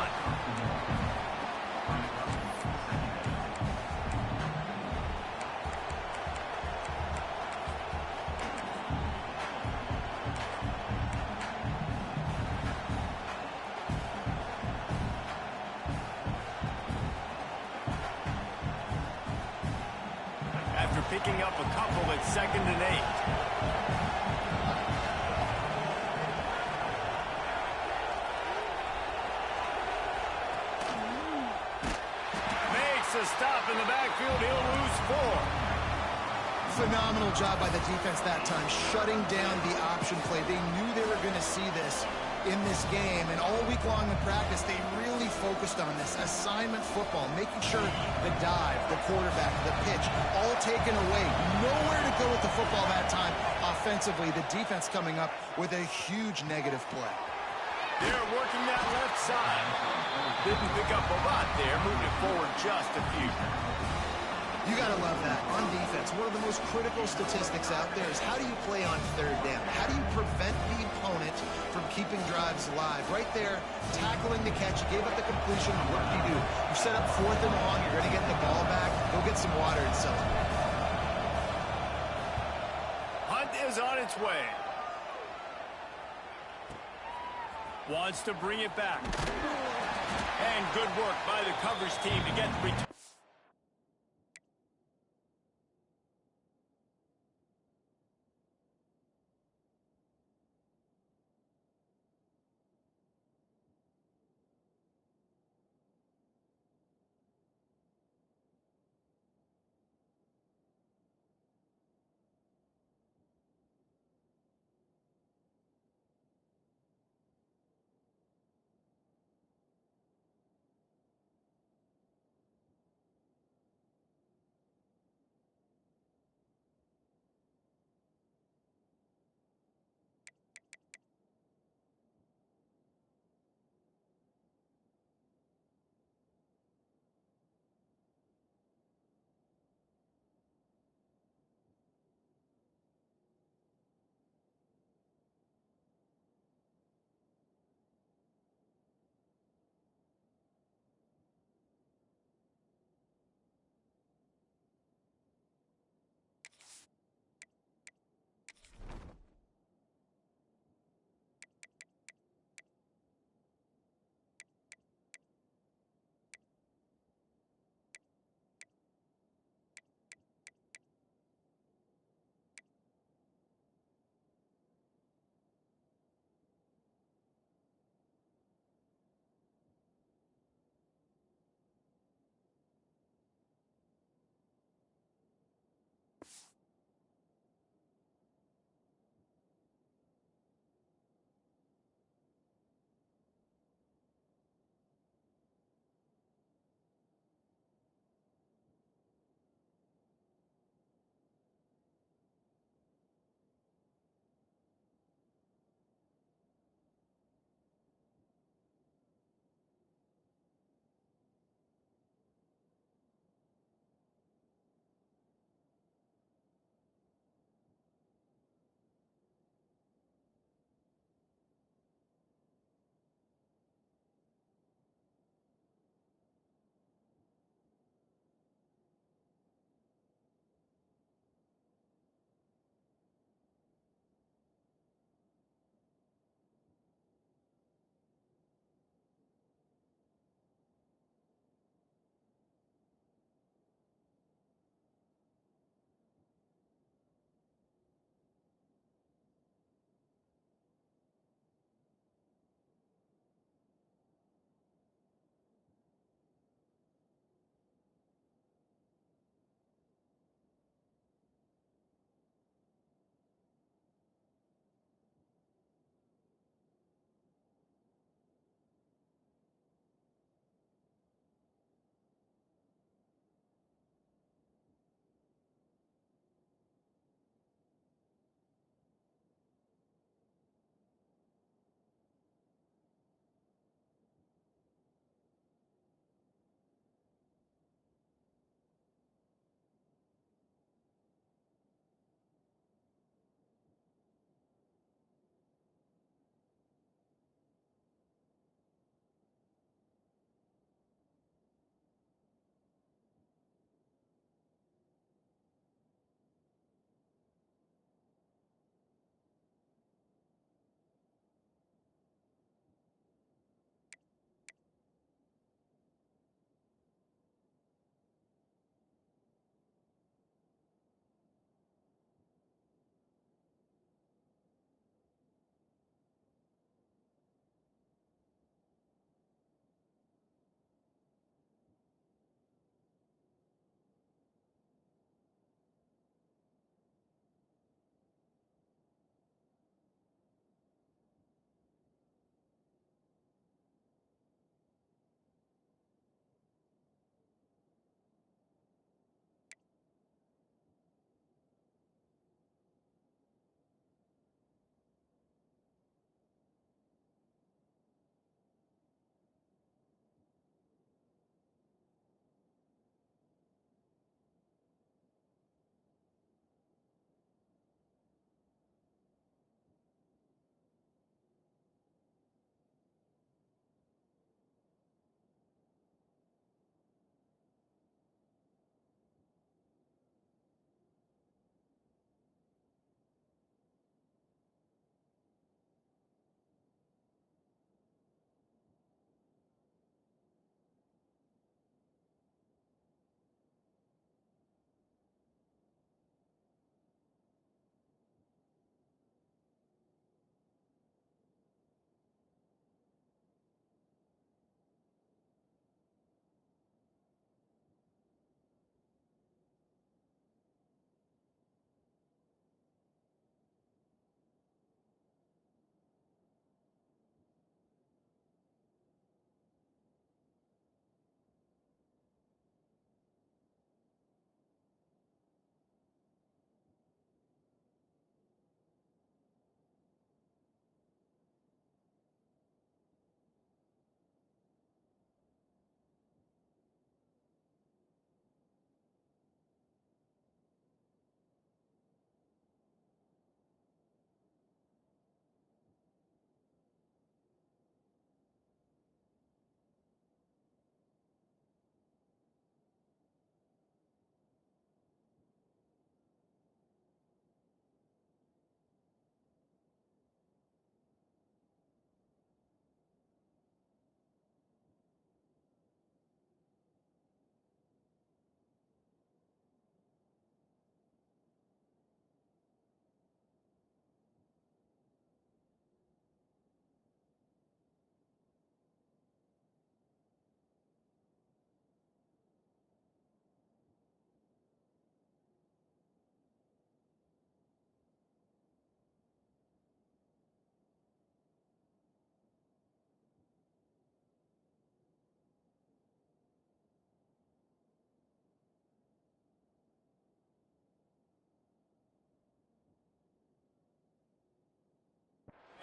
After picking up a couple at 2nd and 8. Makes a stop in the backfield. He'll lose 4. Phenomenal job by the defense that time, shutting down the option play. They knew they were going to see this in this game, and all week long in practice, they really focused on this assignment football, making sure the dive, the quarterback, the pitch, all taken away. Nowhere to go with the football that time offensively. The defense coming up with a huge negative play. They're working that left side. Didn't pick up a lot there, moved it forward just a few. You got to love that. On defense, one of the most critical statistics out there is how do you play on 3rd down? How do you prevent the opponent from keeping drives alive? Right there, tackling the catch, you gave up the completion, what do? You set up 4th and long, you're going to get the ball back, go get some water and celebrate. Hunt is on its way. Wants to bring it back. And good work by the coverage team to get the return.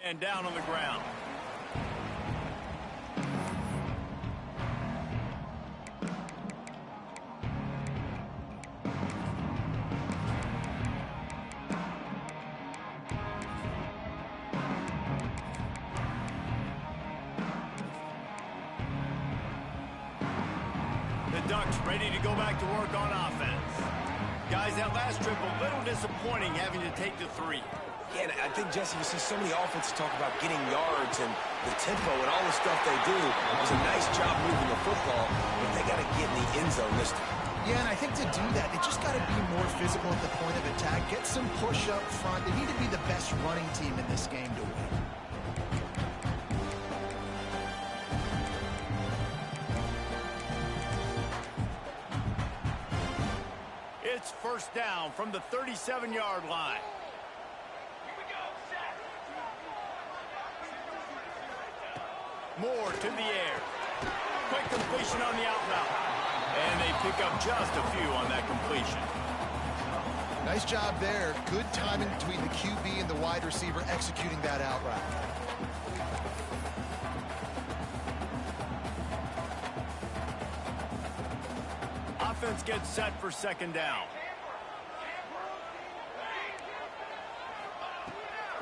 And down on the ground. The Ducks ready to go back to work on offense. Guys, that last trip a little disappointing having to take the 3. Yeah, and I think, Jesse, you see so many offenses talk about getting yards and the tempo and all the stuff they do. It was a nice job moving the football, but they got to get in the end zone this time. Yeah, and I think to do that, they just got to be more physical at the point of attack, get some push up front. They need to be the best running team in this game to win. It's first down from the 37-yard line. Moore to the air. Quick completion on the out route. And they pick up just a few on that completion. Nice job there. Good timing between the QB and the wide receiver executing that out route. Offense gets set for second down.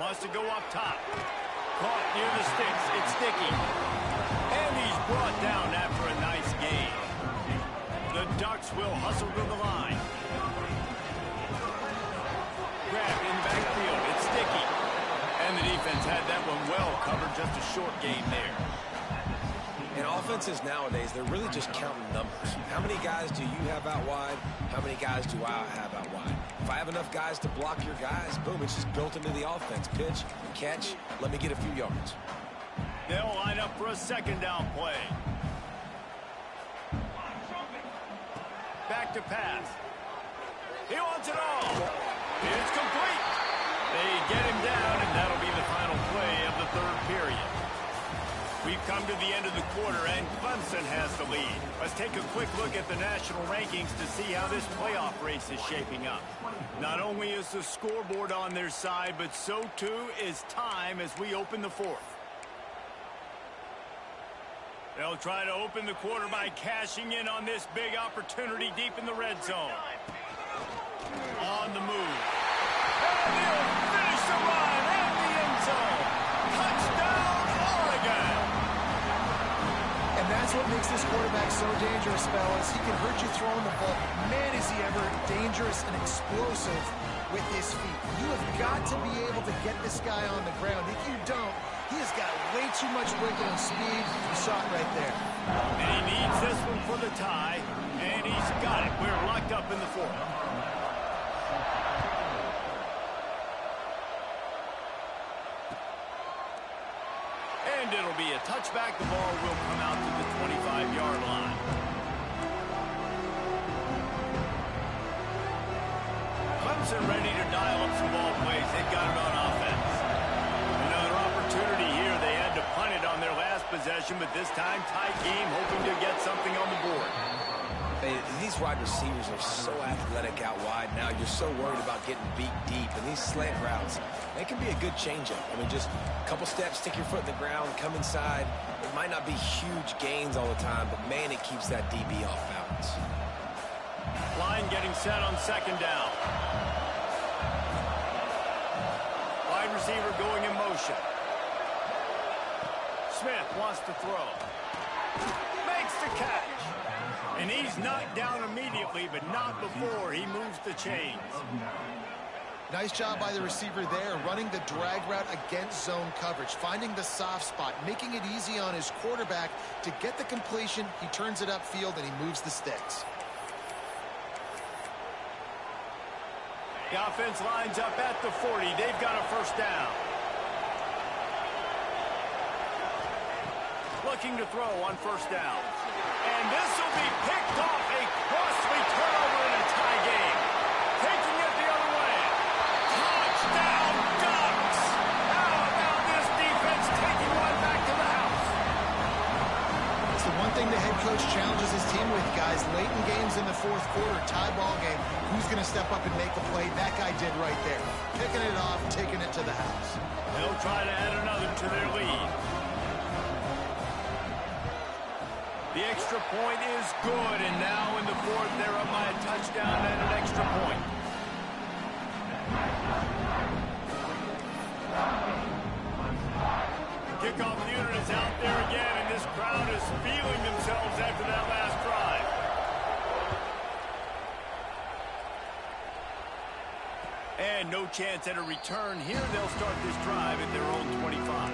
Wants to go up top. Caught near the sticks. It's Sticky. And he's brought down after a nice gain. The Ducks will hustle to the line. Grabbed in the backfield. It's Sticky. And the defense had that one well covered. Just a short gain there. And offenses nowadays, they're really just counting numbers. How many guys do you have out wide? How many guys do I have out wide? If I have enough guys to block your guys, boom, it's just built into the offense. Pitch, catch, let me get a few yards. They'll line up for a second down play. Back to pass. He wants it all. It's complete. They get him down, and that'll be the final play of the third period. We've come to the end of the quarter, and Clemson has the lead. Let's take a quick look at the national rankings to see how this playoff race is shaping up. Not only is the scoreboard on their side, but so too is time as we open the fourth. They'll try to open the quarter by cashing in on this big opportunity deep in the red zone. On the move. And he'll finish the run at the end zone. Touchdown, Oregon! And that's what makes this quarterback so dangerous, fellas. He can hurt you throwing the ball. Man, is he ever dangerous and explosive with his feet. You have got to be able to get this guy on the ground. If you don't, he has got way too much wiggle and speed. You saw it right there. And he needs this one for the tie, and he's got it. We're locked up in the fourth. And it'll be a touchback. The ball will come out to the 25-yard line. Clemson ready to dial up some ball plays. They've got it on offense. Another opportunity here. They had to punt it on their last possession, but this time tight game, hoping to get something on the board. These wide receivers are so athletic out wide now. You're so worried about getting beat deep. And these slant routes, they can be a good changeup. I mean, just a couple steps, stick your foot in the ground, come inside. It might not be huge gains all the time, but, man, it keeps that DB off balance. Line getting set on second down. Wide receiver going in motion. Smith wants to throw. Makes the catch. And he's knocked down immediately, but not before he moves the chains. Nice job by the receiver there, running the drag route against zone coverage, finding the soft spot, making it easy on his quarterback to get the completion. He turns it upfield, and he moves the sticks. The offense lines up at the 40. They've got a first down. Looking to throw on first down. And this will be picked off. A costly turnover in a tie game. Taking it the other way. Touchdown, Ducks! How about this defense taking one back to the house? It's the one thing the head coach challenges his team with, guys. Late in games in the fourth quarter, tie ball game. Who's going to step up and make a play? That guy did right there. Picking it off, taking it to the house. They'll try to add another to their lead. The extra point is good, and now in the fourth, they're up by a touchdown and an extra point. Kickoff unit is out there again, and this crowd is feeling themselves after that last drive. And no chance at a return here. They'll start this drive at their own 25.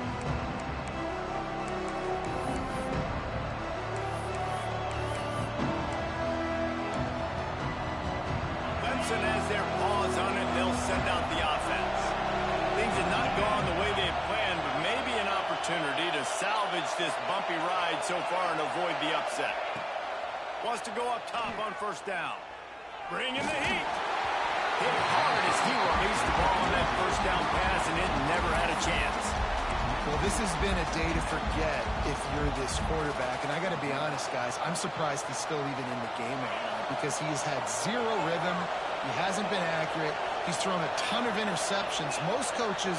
Clemson has their paws on it. They'll send out the offense. Things have not gone the way they had planned, but maybe an opportunity to salvage this bumpy ride so far and avoid the upset. Wants to go up top on first down. Bring in the heat. Hit hard as he released the ball on that first down pass, and it never had a chance. Well, this has been a day to forget if you're this quarterback. And I got to be honest, guys, I'm surprised he's still even in the game right now because he has had zero rhythm. He hasn't been accurate. He's thrown a ton of interceptions. Most coaches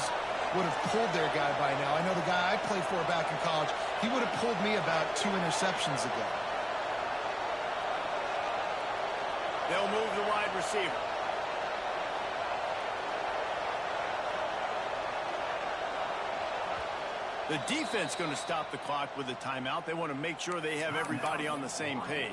would have pulled their guy by now. I know the guy I played for back in college, he would have pulled me about 2 interceptions ago. They'll move the wide receiver. The defense going to stop the clock with a timeout. They want to make sure they have everybody on the same page.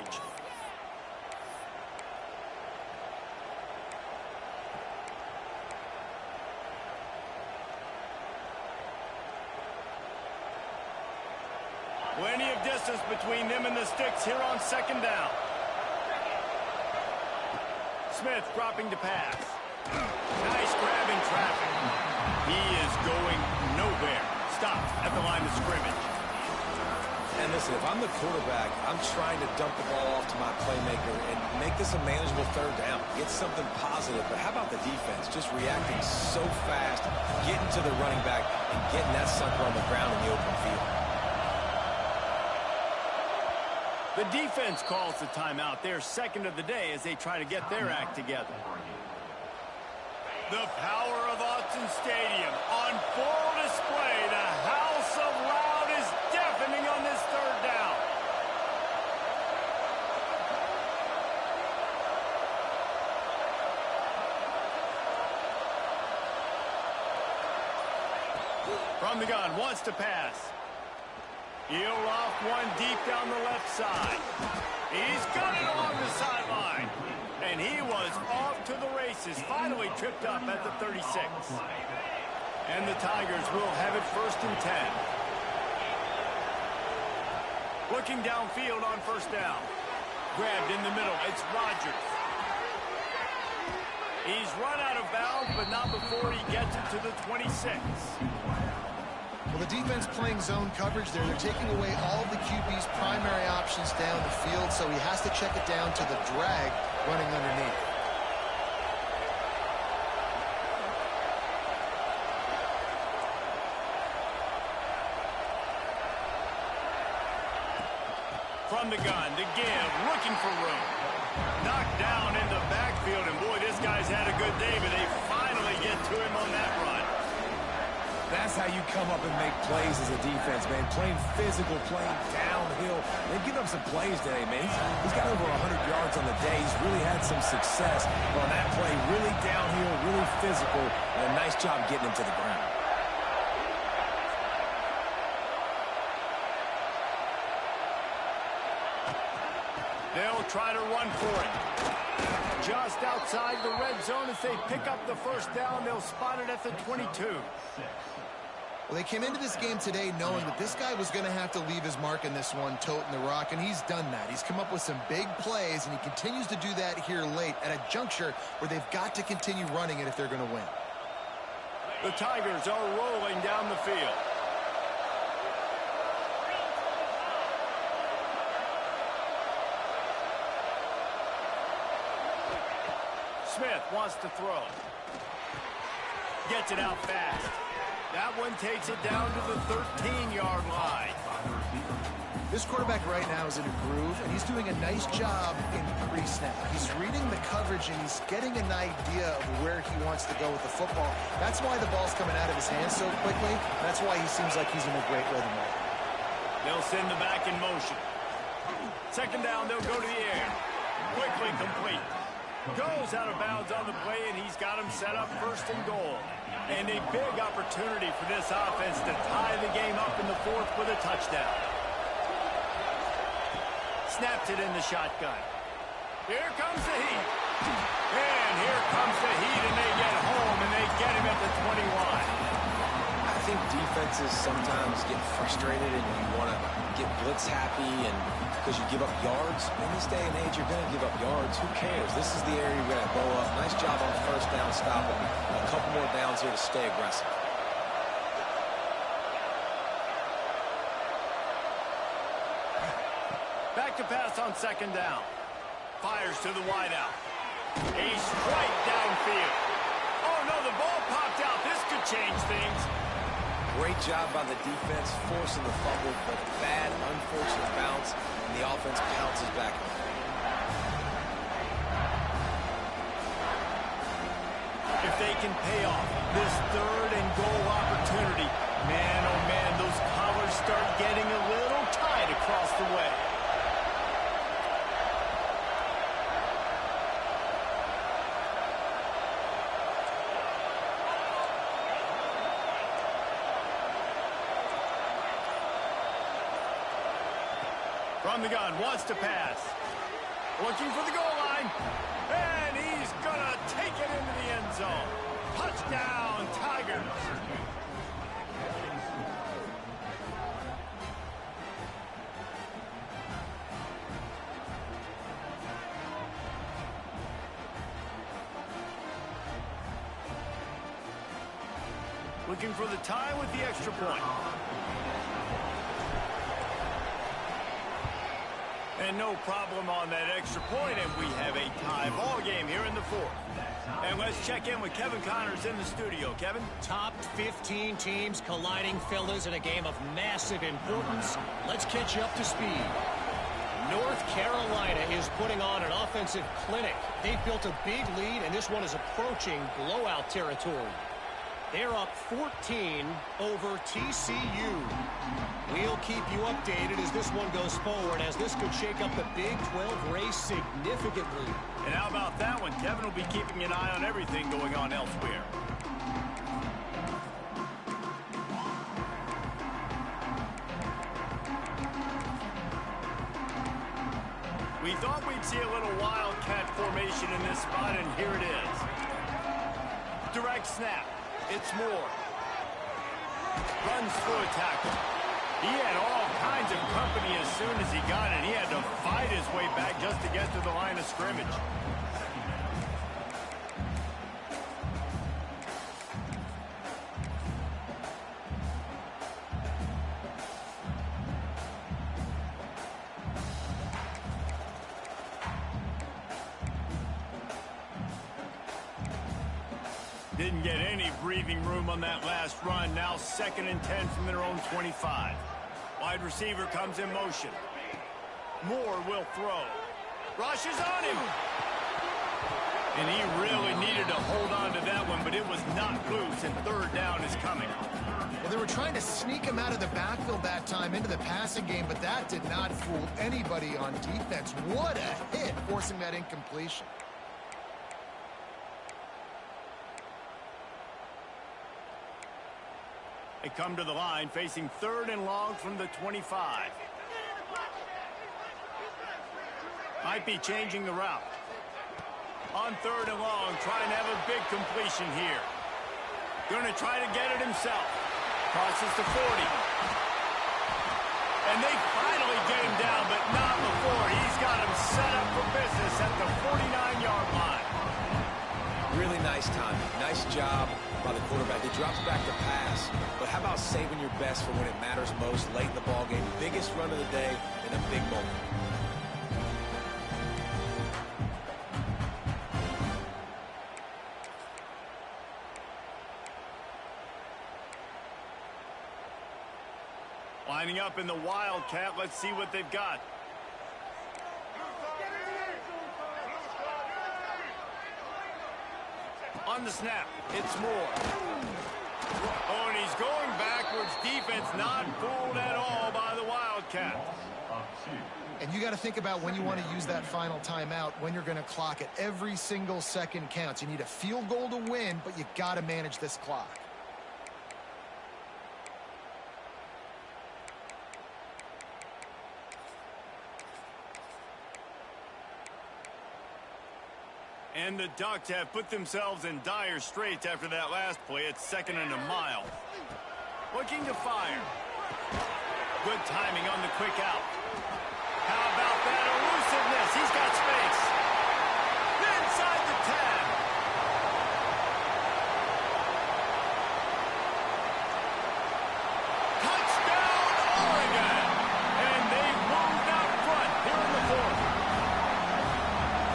Plenty of distance between them and the sticks here on second down. Smith dropping to pass. Nice grab in traffic. He is going nowhere. Stopped at the line of scrimmage. And listen, if I'm the quarterback, I'm trying to dump the ball off to my playmaker and make this a manageable third down. Get something positive. But how about the defense? Just reacting so fast, getting to the running back, and getting that sucker on the ground in the open field. The defense calls the timeout. Their second of the day as they try to get their act together. The power of Autzen Stadium on full display. The house of loud is deafening on this third down. From the gun, wants to pass. He'll off one deep down the left side. He's got it along the sideline. And he was off to the races, finally tripped up at the 36. And the Tigers will have it 1st and 10. Looking downfield on first down. Grabbed in the middle, it's Rodgers. He's run out of bounds, but not before he gets it to the 26. Well, the defense playing zone coverage there. They're taking away all of the QB's primary options down the field, so he has to check it down to the drag running underneath. From the gun to give, looking for room. Knocked down in the backfield, and boy, this guy's had a good day, but they finally get to him on that run. That's how you come up and make plays as a defense, man. Playing physical, playing downhill. They've given up some plays today, man. He's got over 100 yards on the day. He's really had some success. But on that play, really downhill, really physical, and a nice job getting him to the ground. They'll try to run for it. Just outside the red zone as they pick up the first down. They'll spot it at the 22. Well, they came into this game today knowing that this guy was going to have to leave his mark in this one, toting the rock, and he's done that. He's come up with some big plays, and he continues to do that here late at a juncture where they've got to continue running it if they're going to win. The Tigers are rolling down the field. Smith wants to throw. Gets it out fast. That one takes it down to the 13-yard line. This quarterback right now is in a groove, and he's doing a nice job in pre-snap. He's reading the coverage, and he's getting an idea of where he wants to go with the football. That's why the ball's coming out of his hands so quickly. That's why he seems like he's in a great rhythm right now. They'll send the back in motion. Second down, they'll go to the air. Quickly complete. Goes out of bounds on the play, and he's got him set up first and goal. And a big opportunity for this offense to tie the game up in the fourth with a touchdown. Snaps it in the shotgun. Here comes the heat. And here comes the heat, and they get home, and they get him at the 21. I think defenses sometimes get frustrated and you want to get blitz happy and because you give up yards. In this day and age, you're going to give up yards. Who cares? This is the area you're going to blow up. Nice job on first down stopping. A couple more downs here to stay aggressive. Back to pass on second down. Fires to the wideout. He's right downfield. Oh, no, the ball popped out. This could change things. Great job by the defense, forcing the fumble, but bad, unfortunate bounce, and the offense pounces back. If they can pay off this third and goal opportunity, man, oh man, those collars start getting a little tight across the way. From the gun, wants to pass. Looking for the goal line. And he's going to take it into the end zone. Touchdown, Tigers. Looking for the tie with the extra point. And no problem on that extra point, and we have a tie ball game here in the fourth. And let's check in with Kevin Connors in the studio. Kevin? Top 15 teams colliding, fellas, in a game of massive importance. Let's catch you up to speed. North Carolina is putting on an offensive clinic. They've built a big lead, and this one is approaching blowout territory. They're up 14 over TCU. We'll keep you updated as this one goes forward, as this could shake up the Big 12 race significantly. And how about that one? Kevin will be keeping an eye on everything going on elsewhere. We thought we'd see a little wildcat formation in this spot, and here it is. Direct snap. It's Moore. Runs through a tackle. He had all kinds of company as soon as he got it. He had to fight his way back just to get to the line of scrimmage. Didn't get any breathing room on that last run. Now 2nd and 10 from their own 25. Wide receiver comes in motion. Moore will throw. Rushes on him. And he really needed to hold on to that one, but it was not loose, and third down is coming. Well, they were trying to sneak him out of the backfield that time into the passing game, but that did not fool anybody on defense. What a hit, forcing that incompletion. They come to the line, facing 3rd and long from the 25. Might be changing the route. On 3rd and long, trying to have a big completion here. Going to try to get it himself. Crosses to 40. And they finally get him down, but not before. He's got him set up for business at the 49-yard line. Really nice timing. Nice job by the quarterback. He drops back to pass. But how about saving your best for when it matters most late in the ballgame? Biggest run of the day in a big moment. Lining up in the Wildcat. Let's see what they've got. On the snap, it's Moore. Oh, and he's going backwards. Defense not fooled at all by the Wildcats. And you got to think about when you want to use that final timeout, when you're going to clock it. Every single second counts. You need a field goal to win, but you got to manage this clock. And the Ducks have put themselves in dire straits after that last play. It's 2nd and a mile. Looking to fire. Good timing on the quick out. How about that elusiveness? He's got space. Inside the 10. Touchdown, Oregon. And they've moved out front here in the 4th.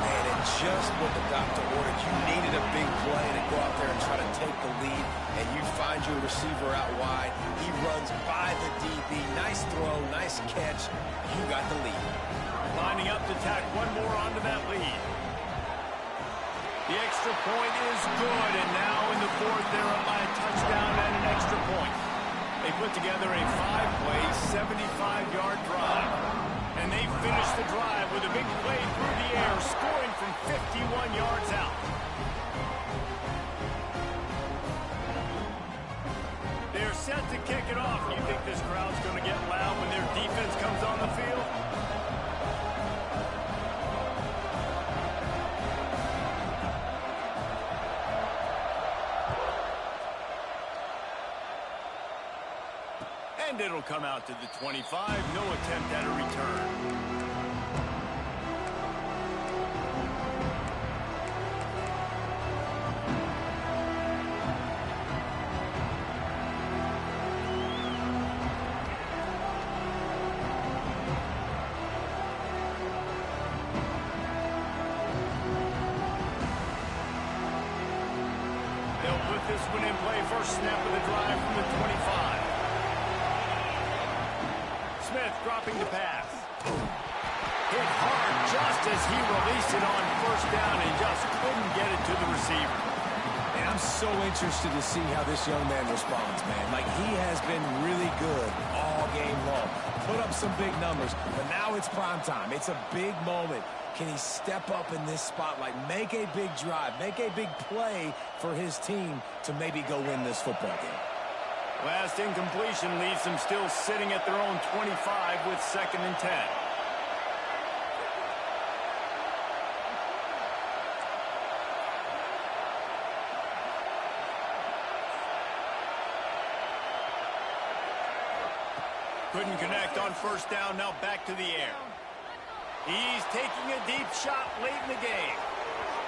Man, and just what the doctor ordered. You needed a big play to go out there and try to take the lead, and you find your receiver out wide. He runs by the DB. Nice throw, nice catch. You got the lead. Lining up to tack one more onto that lead. The extra point is good, and now in the 4th, they're up by a touchdown and an extra point. They put together a 5-play, 75-yard drive. And they finish the drive with a big play through the air, scoring from 51 yards out. They're set to kick it off. You think this crowd's going to get loud when their defense comes on the field? And it'll come out to the 25. No attempt at a return. They'll put this one in play. First snap of the drive from the 25. Smith dropping the pass. Hit hard just as he released it on first down and just couldn't get it to the receiver. And I'm so interested to see how this young man responds, man. Like, he has been really good all game long. Put up some big numbers, but now it's prime time. It's a big moment. Can he step up in this spotlight, make a big drive, make a big play for his team to maybe go win this football game? Last incompletion leaves them still sitting at their own 25 with 2nd and 10. Couldn't connect on first down, now back to the air. He's taking a deep shot late in the game.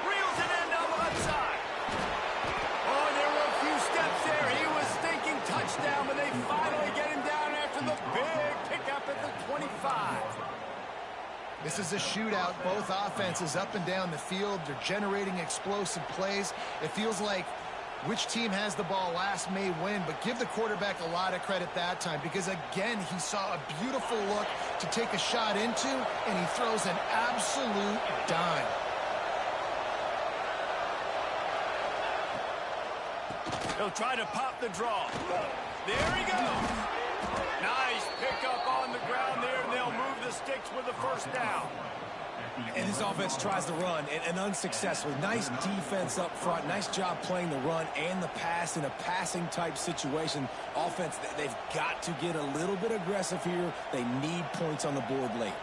Reels it in down the left side. Oh, there were a few steps there. He was thinking touchdown, but they finally get him down after the big pickup at the 25. This is a shootout. Both offenses up and down the field. They're generating explosive plays. It feels like which team has the ball last may win, but give the quarterback a lot of credit that time because, again, he saw a beautiful look to take a shot into, and he throws an absolute dime. He'll try to pop the draw. There he goes. Nice pickup on the ground there, and they'll move the sticks with the first down. And this offense tries to run, and unsuccessfully. Nice defense up front. Nice job playing the run and the pass in a passing-type situation. Offense, they've got to get a little bit aggressive here. They need points on the board late.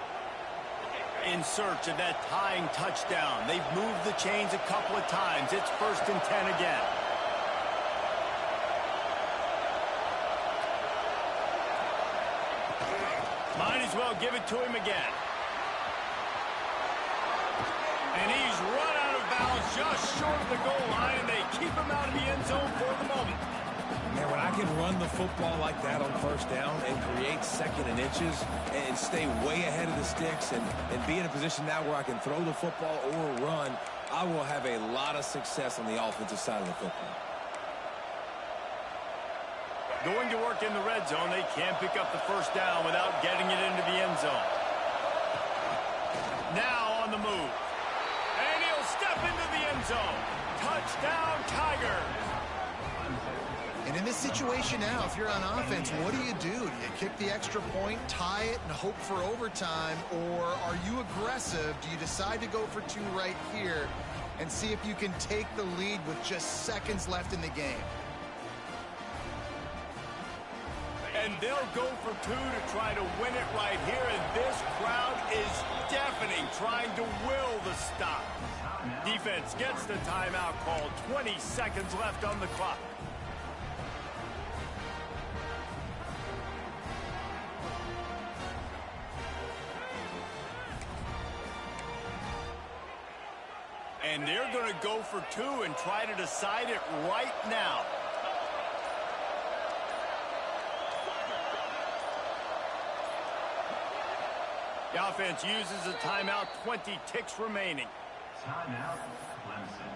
In search of that tying touchdown. They've moved the chains a couple of times. It's 1st and 10 again. Might as well give it to him again. And he's run out of bounds just short of the goal line, and they keep him out of the end zone for the moment. Man, when I can run the football like that on first down and create 2nd and inches and stay way ahead of the sticks and be in a position now where I can throw the football or run, I will have a lot of success on the offensive side of the football. Going to work in the red zone, they can't pick up the first down without getting it into the end zone. Now on the move. And he'll step into the end zone. Touchdown, Tigers. And in this situation now, if you're on offense, what do? Do you kick the extra point, tie it, and hope for overtime? Or are you aggressive? Do you decide to go for two right here and see if you can take the lead with just seconds left in the game? And they'll go for two to try to win it right here. And this crowd is deafening, trying to will the stop. Defense gets the timeout called. 20 seconds left on the clock. And they're going to go for two and try to decide it right now. The offense uses a timeout, 20 ticks remaining. Timeout, Clemson.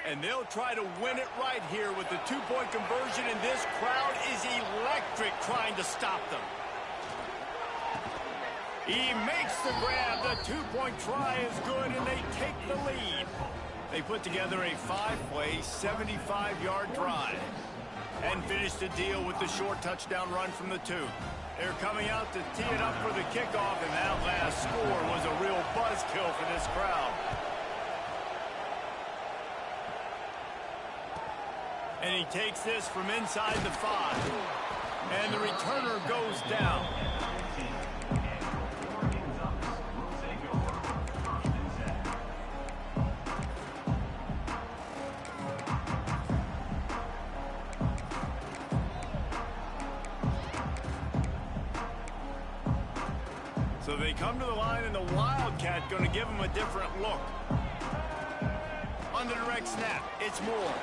And they'll try to win it right here with the two-point conversion, and this crowd is electric trying to stop them. He makes the grab. The two-point try is good, and they take the lead. They put together a 5-play, 75-yard drive and finish the deal with the short touchdown run from the two. They're coming out to tee it up for the kickoff, and that last score was a real buzzkill for this crowd. And he takes this from inside the 5. And the returner goes down. So they come to the line, and the Wildcat going to give them a different look. On the direct snap, it's Moore.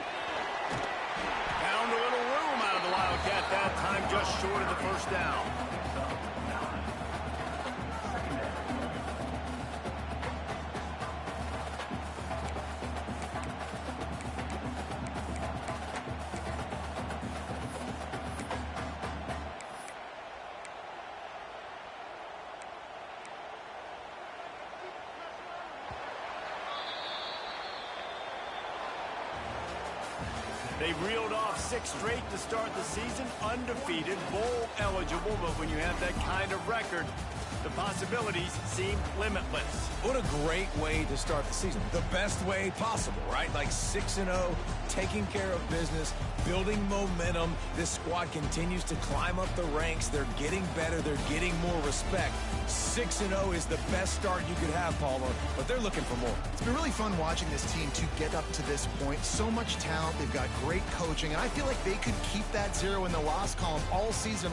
Found a little room out of the Wildcat that time, just short of the first down. They've reeled off 6 straight to start the season, undefeated, bowl eligible, but when you have that kind of record, the possibilities seem limitless. What a great way to start the season. The best way possible, right? Like 6-0, taking care of business, building momentum. This squad continues to climb up the ranks. They're getting better. They're getting more respect. 6-0 is the best start you could have, Palmer, but they're looking for more. It's been really fun watching this team to get up to this point. So much talent. They've got great coaching, and I feel like they could keep that 0 in the loss column all season long.